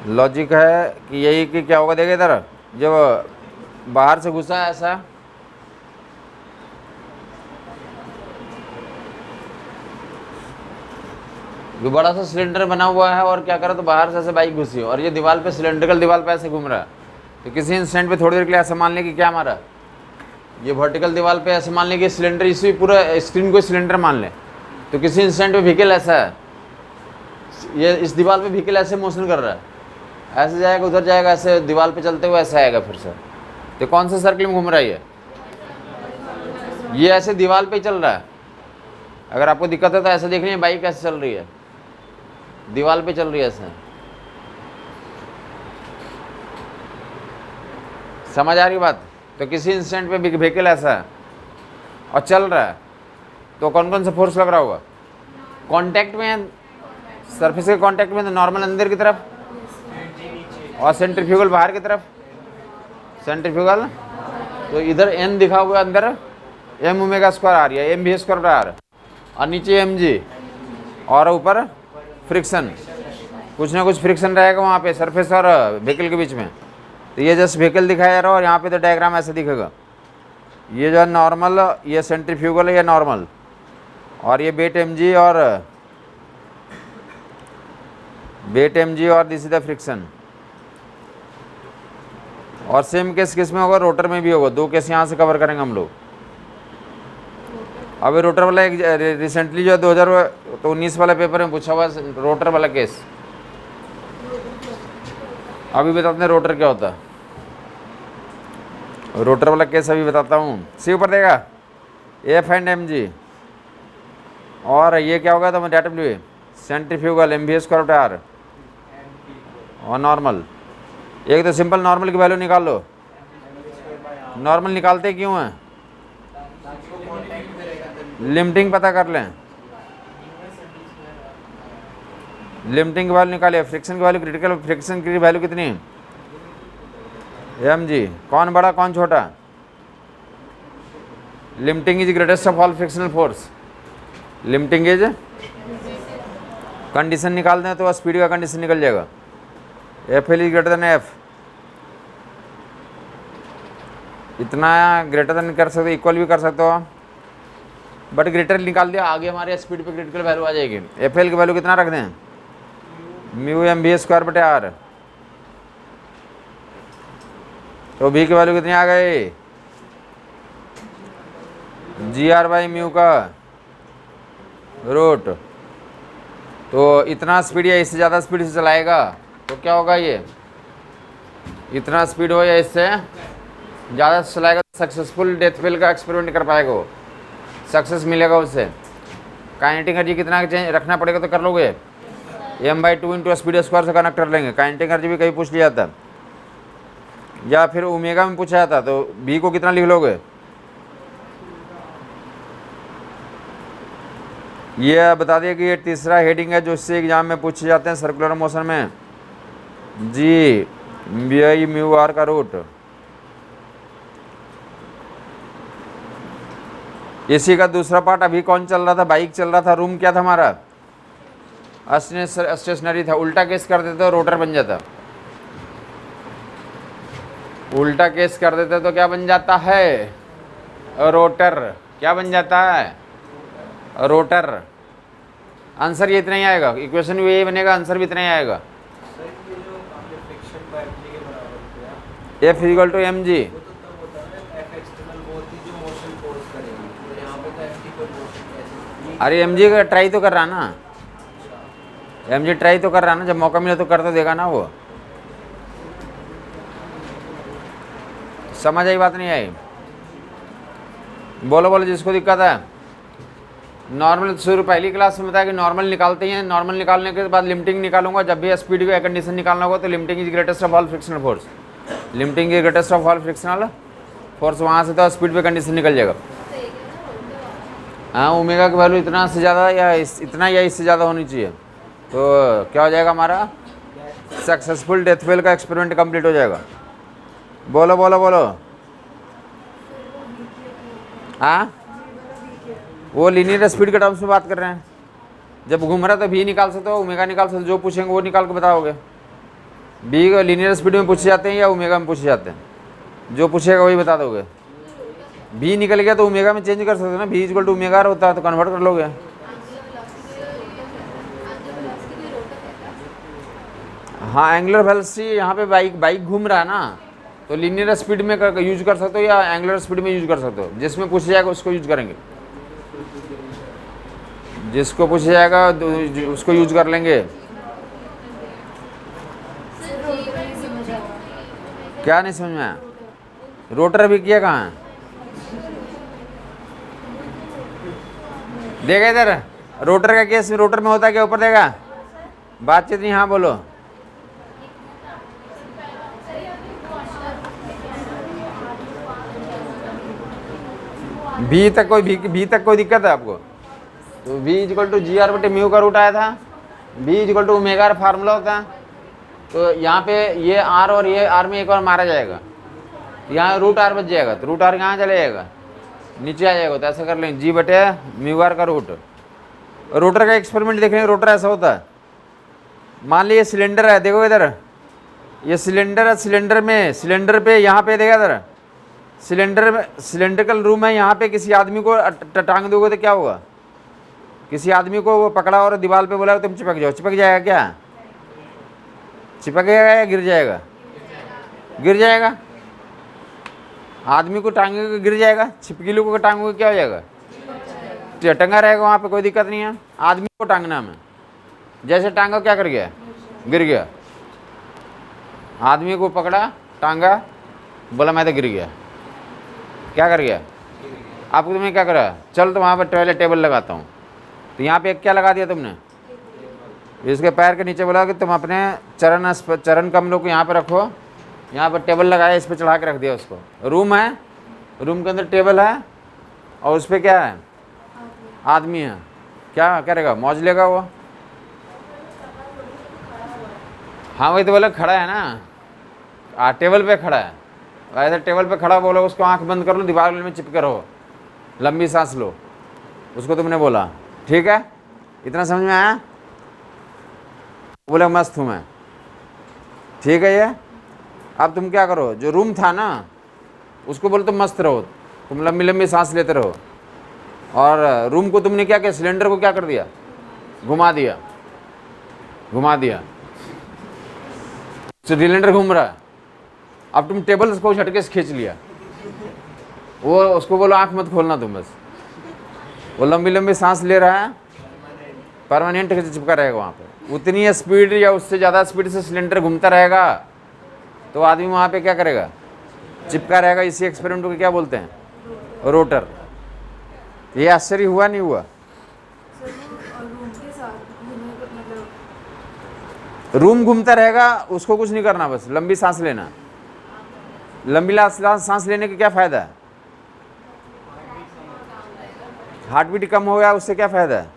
Speaker 1: लॉजिक है कि यही कि क्या होगा, देखिए इधर जब बाहर से घुसा है ऐसा, जो बड़ा सा सिलेंडर बना हुआ है और क्या करा तो बाहर से ऐसे बाइक घुसी और ये दीवार पे सिलेंड्रिकल दीवार पे ऐसे घूम रहा है, तो किसी इंस्टेंट पे थोड़ी देर के लिए ऐसा मान लें कि क्या हमारा ये वर्टिकल दीवार पे ऐसे मान लें कि सिलेंडर, इसी पूरा स्क्रीन को सिलेंडर मान लें, तो किसी इंस्टेंट पे व्हीकल ऐसा है, ये इस दीवार पे व्हीकल ऐसे मोशन कर रहा है, ऐसे जाएगा उधर जाएगा, ऐसे दीवार पे चलते हुए ऐसे आएगा फिर से। तो कौन सा सर्कल में घूम रहा है ये ऐसे दीवार पे चल रहा है। अगर आपको दिक्कत है तो ऐसे देख रही है बाइक कैसे चल रही है, दीवार पे चल रही है ऐसे। समझ आ रही बात? तो किसी इंस्टेंट पे व्हीकल ऐसा है और चल रहा है, तो कौन कौन सा फोर्स लग रहा होगा? कांटेक्ट में, सरफेस के कांटेक्ट में तो नॉर्मल अंदर की तरफ और सेंट्रीफ्यूगल बाहर की तरफ। सेंट्रीफ्यूगल तो इधर एन दिखा हुआ अंदर एम ओमेगा स्क्वायर आर, या एम भी स्क्वायर आर, और नीचे एम जी, और ऊपर फ्रिक्शन, कुछ ना कुछ फ्रिक्शन रहेगा वहाँ पे सरफेस और व्हीकल के बीच में। तो ये जस्ट व्हीकल दिखाया जा रहा है और यहाँ पे तो डायग्राम ऐसे दिखेगा। ये जो है नॉर्मल, ये सेंट्रीफ्यूगल है, ये नॉर्मल, और ये बेट एम जी और दिस इज द फ्रिक्शन। और सेम केस किस में होगा? रोटर में भी होगा। दो केस यहाँ से कवर करेंगे हम लोग। अभी रोटर वाला एक रिसेंटली जो है 2019 वाला पेपर में पूछा हुआ रोटर वाला केस। अभी बताते हैं रोटर क्या होता है। रोटर वाला केस अभी बताता हूँ। सी ऊपर देगा एफ एंड एम जी, और ये क्या होगा? तो data W centrifugal M B square R और नॉर्मल। एक तो सिंपल नॉर्मल की वैल्यू निकाल लो। नॉर्मल निकालते क्यों हैं? लिमिटिंग पता कर लें। लिमिटिंग की वैल्यू निकालिए। फ्रिक्शन की वैल्यू, क्रिटिकल फ्रिक्शन की वैल्यू कितनी है? M G. कौन बड़ा कौन छोटा? Limiting is greatest of all frictional force. Limiting is, condition निकाल दें तो स्पीड का कंडीशन निकल जाएगा। F L is greater than F, इतना ग्रेटर देन कर सकते, इक्वल भी कर सकते हो, बट ग्रेटर निकाल दिया, आगे हमारे स्पीड पे क्रिटिकल वैल्यू आ जाएगी। एफ एल की वैल्यू कितना रख दें? म्यू एम बी स्क्वायर बटे आर। तो बी की वैल्यू कितनी आ गई? जी आर बाई म्यू का रूट। तो इतना स्पीड या इससे ज़्यादा स्पीड से चलाएगा तो क्या होगा? ये इतना स्पीड हो या इससे ज़्यादा चलाएगा, सक्सेसफुल डेथ फेल का एक्सपेरिमेंट कर पाएगा, वो सक्सेस मिलेगा उससे। काइनेटिक एनर्जी कितना चेंज रखना पड़ेगा तो कर लोगे? m/2 इंटू स्पीड स्क्वायर से कनेक्ट कर लेंगे। काइनेटिक एनर्जी भी कहीं पूछ लिया था, या फिर ओमेगा में पूछा जाता, तो b को कितना लिख लोगे? ये बता दिया कि ये तीसरा हेडिंग है जो इससे एग्जाम में पूछे जाते हैं सर्कुलर मोशन में। जी बी म्यू आर का रूट। इसी का दूसरा पार्ट अभी कौन चल रहा था? बाइक चल रहा था। रूम क्या था हमारा? स्टेशनरी था। उल्टा केस कर देते तो रोटर बन जाता। उल्टा केस कर देते तो क्या बन जाता है? रोटर। क्या बन जाता है? रोटर। आंसर ये इतना ही आएगा, इक्वेशन भी यही बनेगा, आंसर भी इतना ही आएगा। F equal to M G. अरे एम जी का ट्राई तो कर रहा ना, एम जी ट्राई तो कर रहा ना, जब मौका मिले तो कर तो देगा ना वो। समझ आई बात नहीं आई? बोलो बोलो जिसको दिक्कत है। नॉर्मल शुरू पहली क्लास में बताया कि नॉर्मल निकालते हैं। नॉर्मल निकालने के बाद लिमिटिंग निकालूंगा। जब भी स्पीड का कंडीशन निकालना होगा तो limiting is greatest of all frictional force. Limiting is greatest of all frictional force, वहाँ से तो स्पीड पे कंडीशन निकल जाएगा। हाँ, ओमेगा की वैल्यू इतना से ज़्यादा या इतना या इससे ज़्यादा होनी चाहिए, तो क्या हो जाएगा हमारा? सक्सेसफुल डेथ फेल का एक्सपेरिमेंट कंप्लीट हो जाएगा। बोलो बोलो बोलो। हाँ, वो लीनियर स्पीड के टर्म्स में बात कर रहे हैं। जब घूम रहा तो भी निकाल सकते हो, ओमेगा निकाल सकते हो, जो पूछेंगे वो निकाल के बताओगे। बी का लीनियर स्पीड में पूछे जाते हैं या ओमेगा में पूछे जाते हैं? जो पूछेगा वही बता दोगे। बी निकल गया तो ओमेगा में चेंज कर सकते हो ना, बी इक्वल टू ओमेगा होता है तो कन्वर्ट कर लोगे। हाँ, एंगुलर वेलोसिटी यहाँ पे बाइक घूम रहा है ना, तो लीनियर स्पीड में यूज कर सकते हो या एंगुलर स्पीड में यूज कर सकते हो, जिसमें पूछा जाएगा उसको यूज करेंगे, जिसको पूछा जाएगा उसको यूज कर लेंगे। क्या नहीं समझ में आया? रोटर अभी किया कहाँ है? देगा इधर, रोटर का केस रोटर में होता है क्या? ऊपर देगा, बातचीत नहीं, हाँ बोलो। भी तक कोई दिक्कत है आपको? तो v equal to G R बटे म्यू का रूट आया था, v equal to omega formula होता है। तो यहाँ पे ये r और ये r में एक बार मारा जाएगा, यहाँ रूट r बच जाएगा, तो रूट r कहाँ चले जाएगा? नीचे आ जाएगा। तो ऐसा कर लेंगे g बटे म्यू आर का रूट। रोटर का एक्सपेरिमेंट देखेंगे, रोटर ऐसा होता है, मान लीजिए सिलेंडर है, देखो इधर ये सिलेंडर है, सिलेंडर पे यहाँ पे देखा इधर सिलेंडर में सिलेंड्रिकल रूम है, यहाँ पे किसी आदमी को टांग दोगे तो क्या होगा? किसी आदमी को वो पकड़ा और दीवार पे बोला तुम चिपक जाओ, चिपक जाएगा क्या? चिपकेगा या गिर जाएगा? गिर जाएगा। आदमी को टांगोगे गिर जाएगा, छिपकी लोगों को टांगोगे क्या हो जाएगा? टंगा रहेगा वहाँ पे, कोई दिक्कत नहीं है। आदमी को टांगना में, जैसे टांगा क्या कर गया? गिर गया। आदमी को पकड़ा, टांगा, बोला मैं तो गिर गया, क्या कर गया? आपको तुमने क्या करा? चल तो वहाँ पर टॉयलेट टेबल लगाता हूँ, तो यहाँ पे क्या लगा दिया तुमने? इसके पैर के नीचे बोला कि तुम अपने चरण कमलों को यहाँ पे रखो, यहाँ पर टेबल लगाया, इस पर चढ़ा के रख दिया उसको। रूम है, रूम के अंदर टेबल है और उस पर क्या है? आदमी है। क्या करेगा? मौज लेगा वो? हाँ वही तो बोला, खड़ा है ना, टेबल पे खड़ा है, ऐसे टेबल पे खड़ा बोलो उसको आंख बंद कर लो, दीवार में चिपके रहो, लंबी सांस लो, उसको तुमने बोला, ठीक है? इतना समझ में आया? बोले मस्त हूँ मैं, ठीक है ये। अब तुम क्या करो, जो रूम था ना उसको बोलो तुम मस्त रहो, तुम लंबी लंबी सांस लेते रहो, और रूम को तुमने क्या किया? सिलेंडर को क्या कर दिया? घुमा दिया, घुमा दिया, सिलेंडर घूम रहा है। अब तुम टेबल को झटके से खींच लिया, वो उसको बोलो आंख मत खोलना तुम, बस वो लंबी लंबी सांस ले रहा है, परमानेंट चिपका रहेगा वहाँ पे। उतनी स्पीड या उससे ज़्यादा स्पीड से सिलेंडर घूमता रहेगा तो आदमी वहाँ पे क्या करेगा? चिपका रहेगा। इसी एक्सपेरिमेंट को क्या बोलते हैं? रोटर। ये आश्चर्य हुआ नहीं हुआ? रूम घूमता रहेगा, उसको कुछ नहीं करना, बस लंबी सांस लेना। लंबी सांस लेने का क्या फ़ायदा है? हार्ट बीट कम हो गया, उससे क्या फ़ायदा है?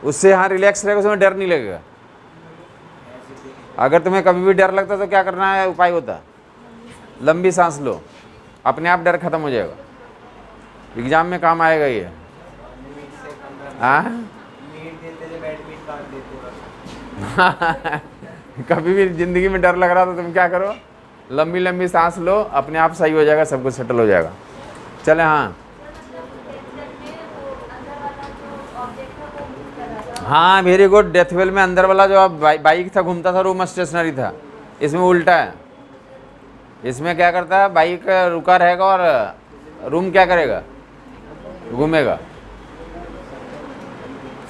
Speaker 1: उससे हाँ रिलैक्स रहेगा, उसमें डर नहीं लगेगा। अगर तुम्हें कभी भी डर लगता तो क्या करना है? उपाय होता, लंबी सांस लो, अपने आप डर खत्म हो जाएगा। एग्जाम में काम आएगा ये। हाँ कभी भी जिंदगी में डर लग रहा तो तुम क्या करो? लंबी लंबी सांस लो, अपने आप सही हो जाएगा, सब कुछ सेटल हो जाएगा। चले हाँ हाँ वेरी गुड। डेथ वेल में अंदर वाला जो बाइक था घूमता था, रूम स्टेशनरी था। इसमें उल्टा है, इसमें क्या करता है? बाइक रुका रहेगा और रूम क्या करेगा? घूमेगा।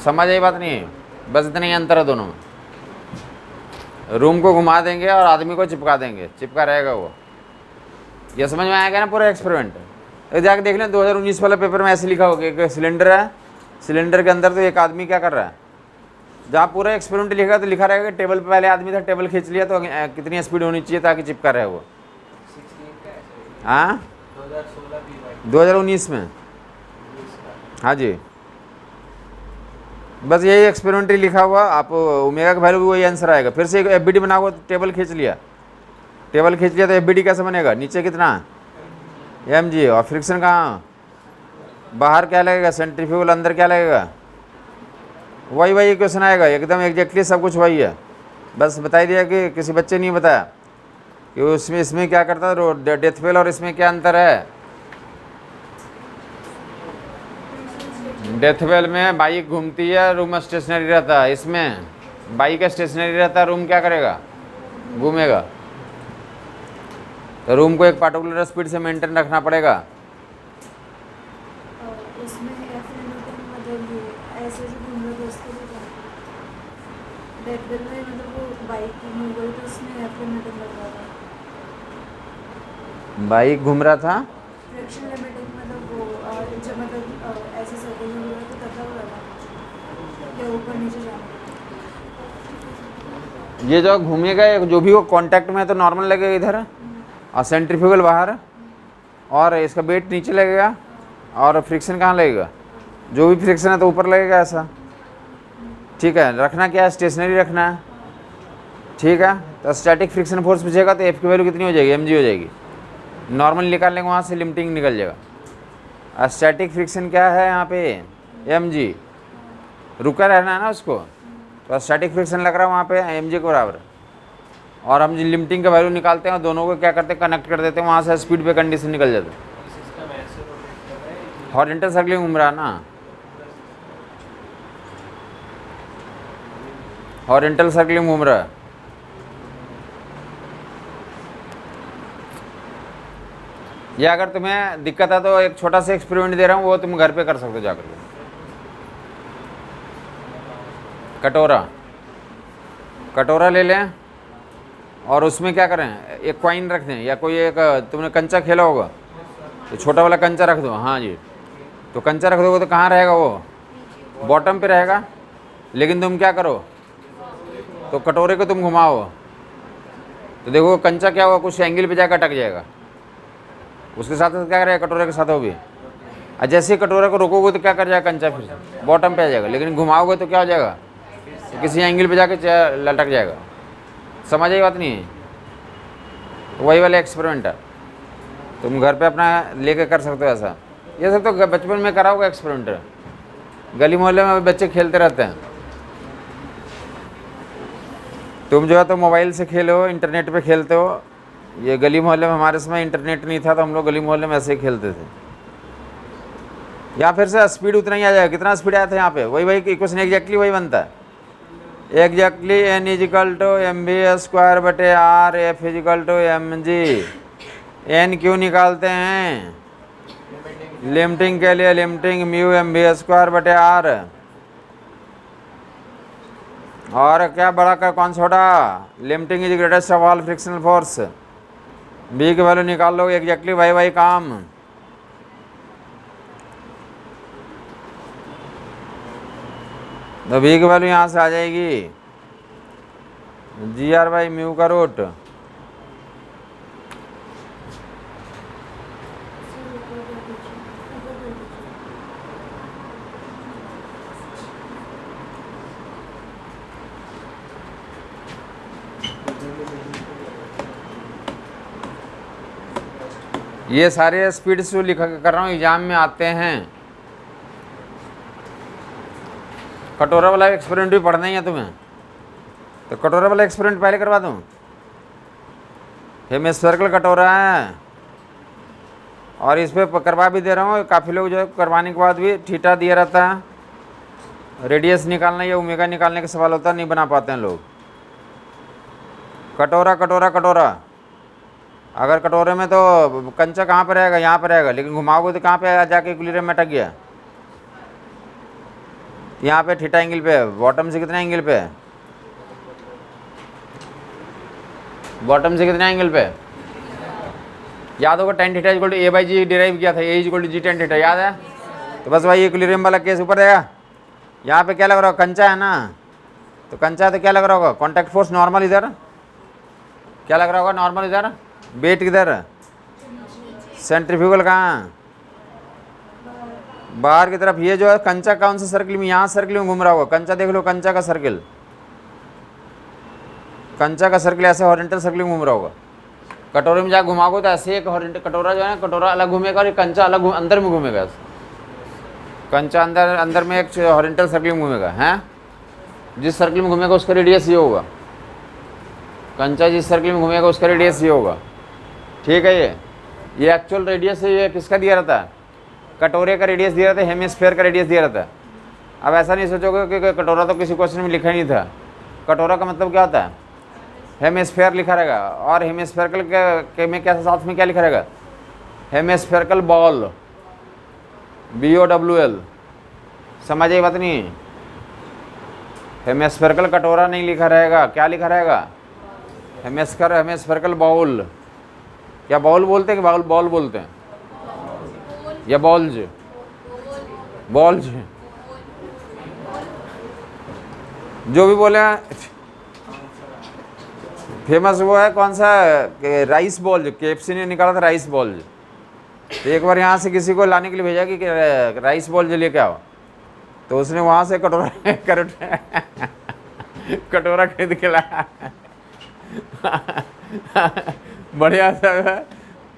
Speaker 1: समझ आई बात? नहीं है, बस इतना ही अंतर है दोनों में। रूम को घुमा देंगे और आदमी को चिपका देंगे, चिपका रहेगा वो। ये समझ में आएगा ना पूरा एक्सपेरिमेंट? जाकर देख लें 2019 वाला पेपर में ऐसे लिखा होगा कि सिलेंडर है, सिलेंडर के अंदर तो एक आदमी क्या कर रहा है। जहाँ पूरा एक्सपेरिमेंट लिखा तो लिखा रहेगा टेबल पे पहले आदमी था, टेबल खींच लिया तो कितनी स्पीड होनी चाहिए ताकि चिपका रहे वो। हाँ 2019 में, हाँ जी, बस यही एक्सपेरिमेंट लिखा हुआ। आप ओमेगा का वैल्यू भी वही आंसर आएगा। फिर से एक एफबीडी बनाओगे तो टेबल खींच लिया, टेबल खींच लिया तो एफबीडी कैसे बनेगा? नीचे कितना mg और फ्रिक्शन कहाँ? बाहर क्या लगेगा? सेंट्रीफ्यूगल। अंदर क्या लगेगा? वही क्वेश्चन आएगा, एकदम एग्जैक्टली सब कुछ वही है। बस बता दिया कि किसी बच्चे नहीं बताया कि उसमें इसमें क्या करता है डेथ वेल और इसमें क्या अंतर है। डेथ वेल में बाइक घूमती है, रूम स्टेशनरी रहता है। इसमें बाइक स्टेशनरी रहता है, रूम क्या करेगा? घूमेगा। तो रूम को एक पर्टिकुलर स्पीड से मेंटेन रखना पड़ेगा।
Speaker 2: उसमें मतलब ये ऐसे जो घूम रहे थे उसके लिए क्या डेडवेल में मतलब वो बाइक मूव गई तो उसमें लिमिटिंग लग रहा था।
Speaker 1: बाइक घूम रहा था,
Speaker 2: फ्रिक्शन लिमिटिंग मतलब वो जब मतलब ऐसे सर्कल में घूम रहा था तब लग रहा था या ऊपर नीचे जाना।
Speaker 1: ये जो घूमेगा जो भी वो कांटेक्ट में है तो नॉर्मल लगेगा इधर, और सेंट्रीफ्यूगल बाहर, और इसका वेट नीचे लगेगा, और फ्रिक्शन कहाँ लगेगा, जो भी फ्रिक्शन है तो ऊपर लगेगा ऐसा। ठीक है, रखना क्या है, स्टेशनरी रखना है। ठीक है, तो स्टैटिक फ्रिक्शन फोर्स पूछेगा तो एफ की वैल्यू कितनी हो जाएगी, mg हो जाएगी। नॉर्मल निकाल लेंगे वहाँ से, लिमिटिंग निकल जाएगा। स्टैटिक फ्रिक्शन क्या है यहाँ पे, mg, रुका रहना है ना उसको, तो स्टैटिक फ्रिक्शन लग रहा है वहाँ पे mg के बराबर। और हम लिमिटिंग का वैल्यू निकालते हैं और दोनों को क्या करते हैं, कनेक्ट कर देते हैं, वहाँ से स्पीड पे कंडीशन निकल जाता है। हॉरिजॉन्टल सर्कलिंग घूम रहा है ना, हॉरिजॉन्टल सर्कलिंग घूम रहा है। या अगर तुम्हें दिक्कत है तो एक छोटा सा एक्सपेरिमेंट दे रहा हूँ, वो तुम घर पे कर सकते हो जाकर के। कटोरा ले लें और उसमें क्या करें, एक कॉइन रख दें, या कोई एक तुमने कंचा खेला होगा तो छोटा वाला कंचा रख दो। हाँ जी, तो कंचा रख दोगे तो कहाँ रहेगा, वो बॉटम पे रहेगा। लेकिन तुम क्या करो, तो कटोरे को तुम घुमाओ तो देखो कंचा क्या होगा, कुछ एंगल पे जाकर अटक जाएगा। उसके साथ साथ क्या करेगा, कटोरे के साथ वो भी। और जैसे ही कटोरे को रोकोगे तो क्या कर जाएगा, कंचा फिर बॉटम पे आ जाएगा। लेकिन घुमाओगे तो क्या हो जाएगा, तो किसी एंगल पे जाके लटक जाएगा। समझ आई बात नहीं है, वही वाला एक्सपेरिमेंट है, तुम घर पे अपना लेके कर सकते हो ऐसा। ये सब तो बचपन में करा होगा एक्सपेरिमेंट, गली मोहल्ले में बच्चे खेलते रहते हैं। तुम जो है तो मोबाइल से खेलो, इंटरनेट पे खेलते हो। ये गली मोहल्ले में हमारे समय इंटरनेट नहीं था तो हम लोग गली मोहल्ले में ऐसे ही खेलते थे। या फिर से स्पीड उतना ही आ जाएगा, कितना स्पीड आया था यहाँ पे, वही इक्वेशन एग्जैक्टली वही बनता है। Exactly n is equal to M B square बटे R, F is equal to M G. N क्यों निकालते हैं, लिमिटिंग के लिए, limiting mu M B square बटे आर। और क्या बड़ा का कौन छोटा, limiting is greatest of all frictional force. B की वैल्यू निकाल लो, एग्जैक्टली वही काम। तो बी की वैल्यू यहाँ से आ जाएगी GR/μ का रूट। ये सारे स्पीड जो लिखा कर रहा हूँ एग्जाम में आते हैं। कटोरा वाला एक्सपेरिमेंट भी पढ़ना ही है तुम्हें, तो कटोरा वाला एक्सपेरिमेंट पहले करवा दूँ। हेमिस्फेरिकल कटोरा है और इस पर करवा भी दे रहा हूँ। काफ़ी लोग जो है करवाने के बाद भी थीटा दिया रहता है, रेडियस निकालना या ओमेगा निकालने का सवाल होता है, नहीं बना पाते हैं लोग। कटोरा कटोरा कटोरा, अगर कटोरे में तो कंचा कहाँ पर रहेगा, यहाँ पर रहेगा, लेकिन घुमाओगे तो कहाँ पे जाके इक्विलिब्रियम में अटक गया, यहाँ पे थीटा एंगल पे है। बॉटम से कितना एंगल पे है, बॉटम से कितना एंगल पे है, याद होगा tan theta equal to a/g derive किया था, a equal to g tan theta, याद है। तो बस वही इक्विलिब्रियम वाला केस ऊपर रहेगा। यहाँ पे क्या लग रहा होगा, कंचा है ना, तो कंचा है तो क्या लग रहा होगा, कॉन्टैक्ट फोर्स नॉर्मल इधर, क्या लग रहा होगा नॉर्मल इधर, वेट किधर, सेंट्रीफ्यूगल कहाँ, बाहर की तरफ। ये जो है कंचा कौन सा सर्किल में, यहाँ सर्किल में घूम रहा होगा। कंचा देख लो, कंचा का सर्किल, कंचा का सर्किल ऐसे हॉरिजॉन्टल सर्किल में घूम रहा होगा। कटोरे में जा घुमाओगे तो ऐसे एक हॉरिजॉन्टल कटोरा जो है ना, कटोरा अलग घूमेगा और एक कंचा अलग अंदर में घूमेगा। कंचा अंदर में एक हॉरिजॉन्टल सर्किल में घूमेगा हैं, जिस सर्किल में घूमेगा उसका रेडियस ये होगा। कंचा जिस सर्किल में घूमेगा उसका रेडियस ये होगा। ठीक है, ये एक्चुअल रेडियस है। ये किसका दिया रहता है, कटोरे का रेडियस दिया रहता है, हेमिस्फीयर का रेडियस दिया रहता है। अब ऐसा नहीं सोचोगे कि कटोरा तो किसी क्वेश्चन में लिखा ही नहीं था। कटोरा का मतलब क्या होता है, हेमिस्फेयर लिखा रहेगा। और हेमिस्फेरिकल के में क्या साथ में क्या लिखा रहेगा? Hemispherical ball, BOWL। समझ आई बात नहीं? हेमिस्फेरिकल कटोरा नहीं लिखा रहेगा, क्या लिखा रहेगा? Hemispherical bowl. क्या बाउल बोलते हैं कि बाउल बॉल बोलते हैं, या बॉल्ज? बॉल्ज जो भी बोले। फेमस वो है कौन सा, राइस बॉल, जो KFC ने निकाला था राइस बॉल। तो एक बार यहाँ से किसी को लाने के लिए भेजा कि राइस बॉल जो लेके आओ, तो उसने वहाँ से कटोरा खरीद के लाया। बढ़िया सा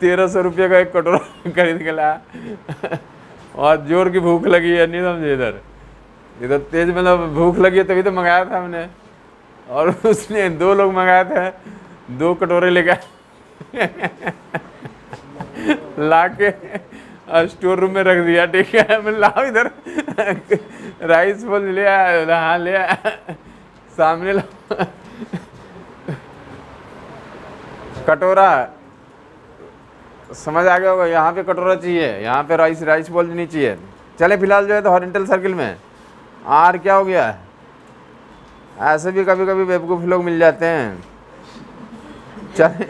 Speaker 1: 1300 रुपये का एक कटोरा खरीद के लाया। और जोर की भूख लगी है, नहीं समझे? इधर तेज मतलब भूख लगी है, तभी तो मंगाया था हमने। और उसने 2 लोग मंगाए थे, 2 कटोरे लेकर ला के स्टोर रूम में रख दिया। ठीक है, मैं लाओ इधर राइस बॉल ले आया। हाँ ले आया, सामने लाओ कटोरा। समझ आ गया होगा, यहाँ पे कटोरा चाहिए, यहाँ पे राइस बॉल नहीं चाहिए। चले फिलहाल जो है तो हॉरिजॉन्टल सर्किल में आर क्या हो गया है। ऐसे भी कभी कभी बेवकूफ़ लोग मिल जाते हैं। चले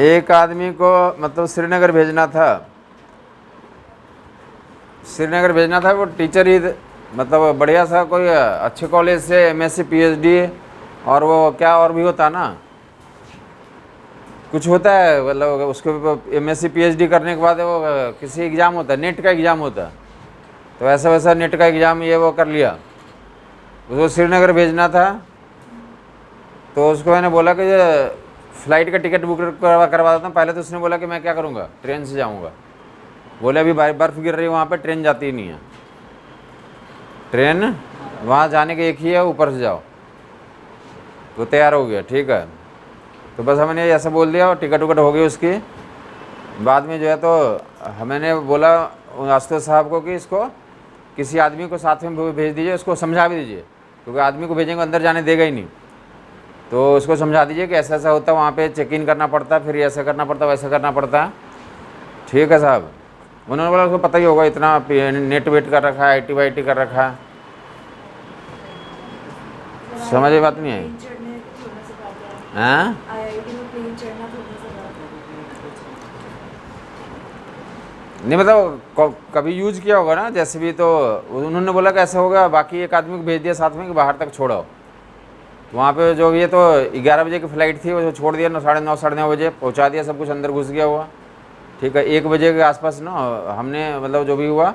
Speaker 1: एक आदमी को मतलब श्रीनगर भेजना था। वो टीचर ही मतलब बढ़िया सा कोई अच्छे कॉलेज से MSc PhD, और वो क्या और भी होता ना, कुछ होता है मतलब उसके MSc PhD करने के बाद वो किसी एग्ज़ाम होता है, नेट का एग्ज़ाम होता है। तो ऐसा वैसा नेट का एग्ज़ाम ये वो कर लिया, उसको श्रीनगर भेजना था। तो उसको मैंने बोला कि फ़्लाइट का टिकट बुक करवा देता हूँ। पहले तो उसने बोला कि मैं क्या करूँगा, ट्रेन से जाऊँगा। बोले अभी बर्फ़ गिर रही है वहाँ पे, ट्रेन जाती ही नहीं है। ट्रेन वहाँ जाने के एक ही है, ऊपर से जाओ। तो तैयार हो गया, ठीक है। तो बस हमने ऐसा बोल दिया, और टिकट उकट हो गई उसकी। बाद में जो है तो मैंने बोला आशुतोष साहब को कि इसको किसी आदमी को साथ में भेज दीजिए, उसको समझा भी दीजिए, क्योंकि आदमी को भेजेंगे अंदर जाने देगा ही नहीं। तो उसको समझा दीजिए कि ऐसा ऐसा होता है, वहाँ पे चेक इन करना पड़ता है, फिर ऐसा करना पड़ता है, वैसा करना पड़ता है। ठीक है साहब। उन्होंने बोला उसको पता ही होगा, इतना नेट वेट कर रखा है, IT कर रखा है। समझ ये बात नहीं आई? हाँ नहीं मतलब कभी यूज किया होगा ना, जैसे भी। तो उन्होंने बोला कि ऐसा होगा, बाकी एक आदमी को भेज दिया साथ में कि बाहर तक छोड़ो। वहाँ पे जो ये तो 11 बजे की फ़्लाइट थी, वो छोड़ दिया 9, साढ़े 9 बजे पहुँचा दिया, सब कुछ अंदर घुस गया हुआ। ठीक है, 1 बजे के आसपास ना हमने मतलब जो भी हुआ,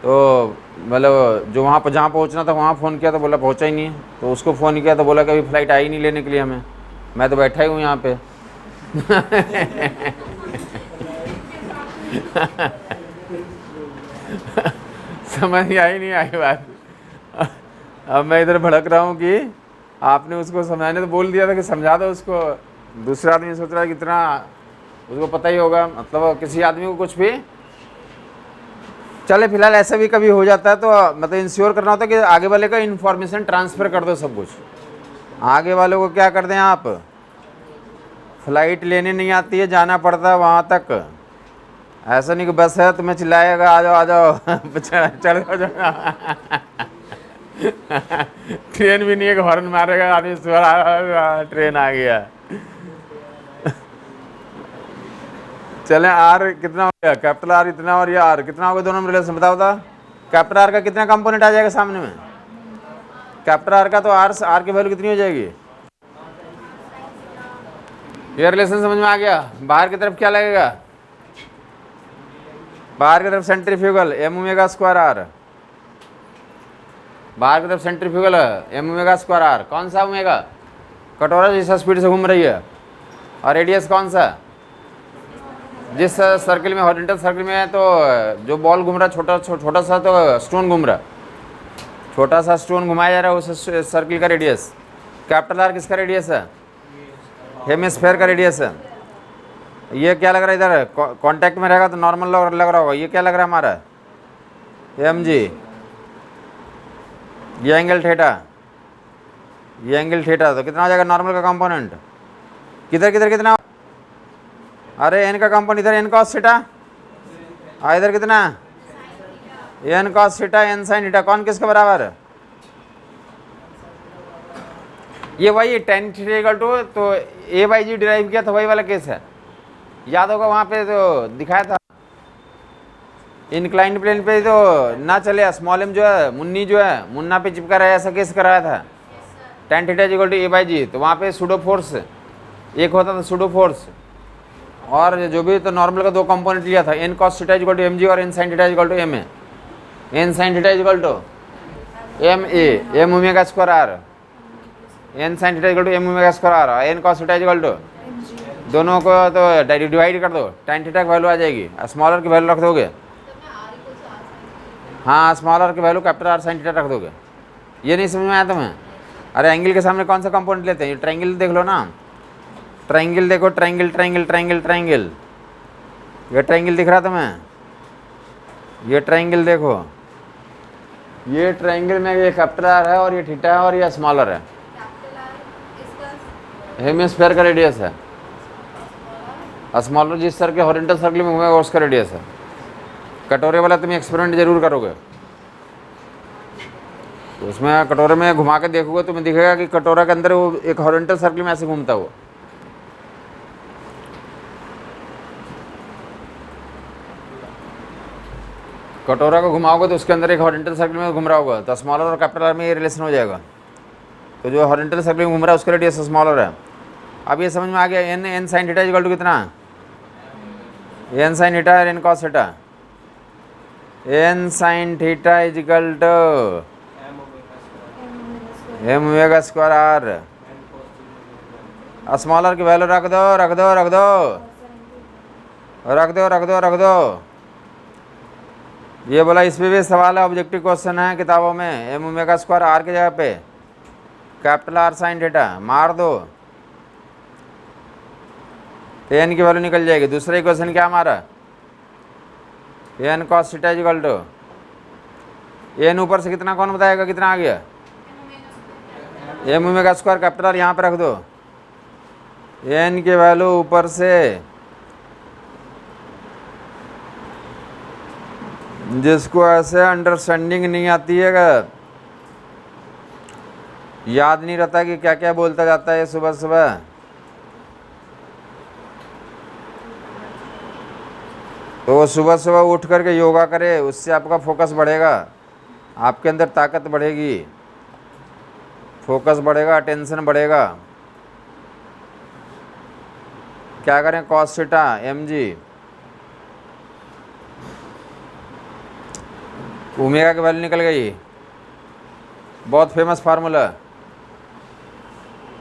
Speaker 1: तो मतलब जो वहाँ पर जहाँ पहुँचना था वहाँ फ़ोन किया तो बोला पहुँचा ही नहीं है। तो उसको फ़ोन किया तो बोला कि अभी फ़्लाइट आई नहीं लेने के लिए हमें, मैं तो बैठा ही हूँ यहाँ पे। समझ नहीं आई बात। अब मैं इधर भड़क रहा हूँ कि आपने उसको समझाने तो बोल दिया था कि समझा दो उसको। दूसरा आदमी सोच रहा है कितना उसको पता ही होगा, मतलब किसी आदमी को कुछ भी। चले फिलहाल ऐसा भी कभी हो जाता है तो मतलब इंश्योर करना होता है कि आगे वाले का इन्फॉर्मेशन ट्रांसफ़र कर दो सब कुछ। आगे वालों को क्या कर दें आप, फ़्लाइट लेने नहीं आती है, जाना पड़ता है वहाँ तक। ऐसा नहीं कि बस है तुम्हें चिल्लाएगा आ जाओ चल जाओ। ट्रेन भी नहीं है, हॉर्न मारेगा आदमी, ट्रेन आ गया। चलें, आर कितना हो गया, कैपिटल आर इतना और ये आर कितना होगा, दोनों में रिलेशन बताओ था। कैपिटल आर का कितना कंपोनेंट आ जाएगा सामने में, कैपिटल आर का, तो आर की वैल्यू कितनी हो जाएगी। ये रिलेशन समझ में आ गया। बाहर की तरफ क्या लगेगा, बाहर की तरफ सेंट्रीफ्यूगल m²r आर, बाहर की तरफ सेंट्रीफ्यूगल m²r आर। कौन सा ओमेगा, कटोरा जिस स्पीड से घूम रही है। और रेडियस कौन सा, जिस सर्किल में हॉरिजॉन्टल सर्किल में है तो जो बॉल घूम रहा है, छोटा सा तो स्टोन घूम रहा है, छोटा सा स्टोन घुमाया जा रहा है उस सर्किल का रेडियस। कैपिटल आर किसका रेडियस है, हेमिस्फेयर का रेडियस है। ये क्या लग रहा है इधर, कांटेक्ट में रहेगा तो नॉर्मल लग रहा होगा। ये क्या लग रहा है हमारा, mg। ये एंगल थीटा, ये एंगल थीटा, तो कितना हो जाएगा नॉर्मल का कंपोनेंट? किधर किधर कितना? अरे एन का कंपोनेंट इधर एन कॉस थीटा, और इधर कितना? N cos theta N sine theta, कौन किसके बराबर है? ये वही टेन थीटा इक्वल टू, तो ए बाई जी डिराइव किया था, वही वाला केस है, याद होगा वहाँ पे तो दिखाया था। इंक्लाइंड प्लेन पे तो ना चले, स्मॉल एम जो है मुन्नी जो है मुन्ना पे चिपका रहा है, ऐसा केस कराया था। Tan theta equal to A by G, तो वहाँ पे सूडो फोर्स एक होता था, सूडो फोर्स, और जो भी तो नॉर्मल का दो कंपोनेंट लिया था, N cos theta equal to M G और N sine theta equal to M A. N sine theta equal to M A M omega square R, N sine theta equal to M omega square R, N cos theta equal to दोनों को तो डिवाइड कर दो, टेन थीटा की वैल्यू आ जाएगी, स्मॉलर की वैल्यू रख दोगे। हाँ, स्मॉलर की value capital R sine theta रख दोगे। ये नहीं समझ में आया तुम्हें? अरे एंगल के सामने कौन सा कंपोनेंट लेते हैं? ट्रायंगल देख लो ना, ट्रायंगल देखो, ट्रायंगल ट्रायंगल ट्रायंगल ट्रायंगल, ये ट्रायंगल दिख रहा तुम्हें? ये ट्रायंगल देखो, ये ट्रायंगल में ये कैपिटल आर है और ये थीटा है और ये स्मॉलर है, हेमिस्फीयर का रेडियस है, स्मॉलर जिस सर के हॉरिजॉन्टल सर्कल में घूमेगा उसका रेडियस है। कटोरे वाला तुम एक्सपेरिमेंट जरूर करोगे, तो उसमें कटोरे में घुमा के देखोगे तुम्हें दिखेगा कि कटोरा के अंदर वो एक हॉरिजॉन्टल सर्कल में ऐसे घूमता वो। कटोरा को घुमाओगे तो उसके अंदर एक हॉरिजॉन्टल सर्कल में घूम रहा होगा, तो स्मॉलर और कैपिटल आर में ये रिलेशन हो जाएगा। तो जो हॉरिजॉन्टल सर्कल में घूम रहा है उसका रेडियस स्मॉलर है। अब ये समझ में आ गया, N N sine theta equal to कितना? एन साइन थीटा और N cos theta. N sine theta is equal to M omega square R, smaller की वैल्यू रख दो रख दो रख दो रख दो रख दो रख दो। ये बोला इस पे भी सवाल है, ऑब्जेक्टिव क्वेश्चन है किताबों में, एम ओमेगा स्क्वायर आर की जगह पे कैपिटल आर साइन थीटा मार दो, एन की वैल्यू निकल जाएगी। दूसरा इक्वेशन क्या हमारा? N cos theta equal to, N ऊपर से कितना कौन बताएगा कितना आ गया? M omega square capital R यहाँ पे रख दो, एन की वैल्यू ऊपर से जिसको ऐसे अंडरस्टैंडिंग नहीं आती है, याद नहीं रहता कि क्या क्या बोलता जाता है सुबह सुबह, तो वो सुबह सुबह उठ करके योगा करे, उससे आपका फोकस बढ़ेगा, आपके अंदर ताकत बढ़ेगी, फोकस बढ़ेगा, अटेंशन बढ़ेगा। क्या करें? Cos theta M G, omega की वैल्यू निकल गई, बहुत फेमस फार्मूला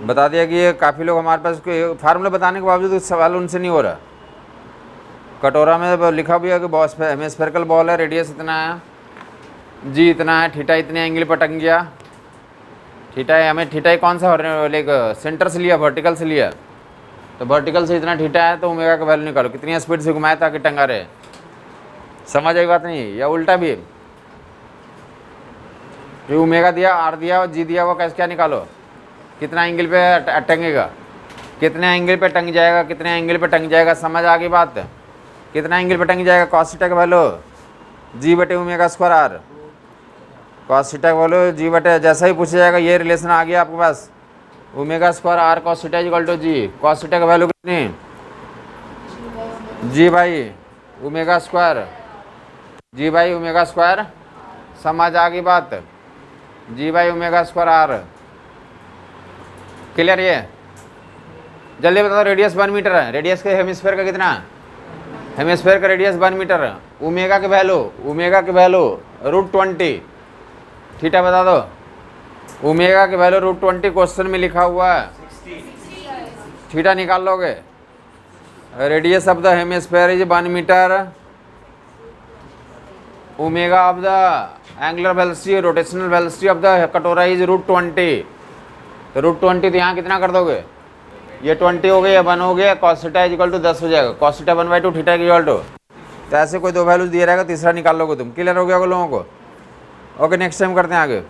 Speaker 1: बता दिया कि ये काफ़ी लोग हमारे पास फार्मूला बताने के बावजूद सवाल उनसे नहीं हो रहा। कटोरा में लिखा भी है कि बॉस हेमिस्फेरिकल बॉल है, रेडियस इतना है, जी इतना है, थीटा इतने एंगल पर टंग गया, थीटा है, हमें थीटा कौन सा लाइक सेंटर से लिया, वर्टिकल से लिया, तो वर्टिकल से इतना थीटा है, तो ओमेगा का वैल्यू निकालो कितनी स्पीड से घुमाए ताकि टंगा रहे। समझ आई बात नहीं? या उल्टा भी, जो ओमेगा दिया, आर दिया और जी दिया, वो कैसे क्या निकालो, कितना एंगल पे टंगेगा, कितने एंगल पे टंग जाएगा, कितने एंगल पे टंग जाएगा। समझ आ गई बात? कितना एंगल पे टंग जाएगा? कॉस थीटा का वैल्यू जी बटे omega square R, cos theta का वैल्यू जी बटे, जैसा ही पूछा जाएगा ये रिलेशन आ गया आपके पास, omega square R cos theta equal to G, cos theta का वैल्यू कितनी? जी भाई ओमेगा स्क्वायर, जी भाई ओमेगा स्क्वायर। समझ आ गई बात? जी भाई ओमेगा स्क्वायर आर। क्लियर? ये जल्दी बताओ, रेडियस 1 मीटर है, रेडियस के हेमिस्फीयर का कितना? हेमिस्फीयर का रेडियस 1 मीटर है। ओमेगा के वैल्यू, ओमेगा के वैल्यू √20, थीटा बता दो। ओमेगा के वैल्यू √20 क्वेश्चन में लिखा हुआ है, थीटा निकाल लोगे। Radius of the hemisphere is 1 metre, omega of the angular velocity, rotational velocity of the कटोरा इज √20, तो √20 तो यहाँ कितना कर दोगे? ये 20 हो गया, या 1 हो गया, कॉस थीटा इक्वल टू 10 हो जाएगा, cos theta 1/2 theta equal to, तो ऐसे कोई दो वैल्यूज दिए रहेगा, तीसरा निकाल लोगे तुम। क्लियर हो गया लोगों को? ओके, नेक्स्ट टाइम करते हैं आगे।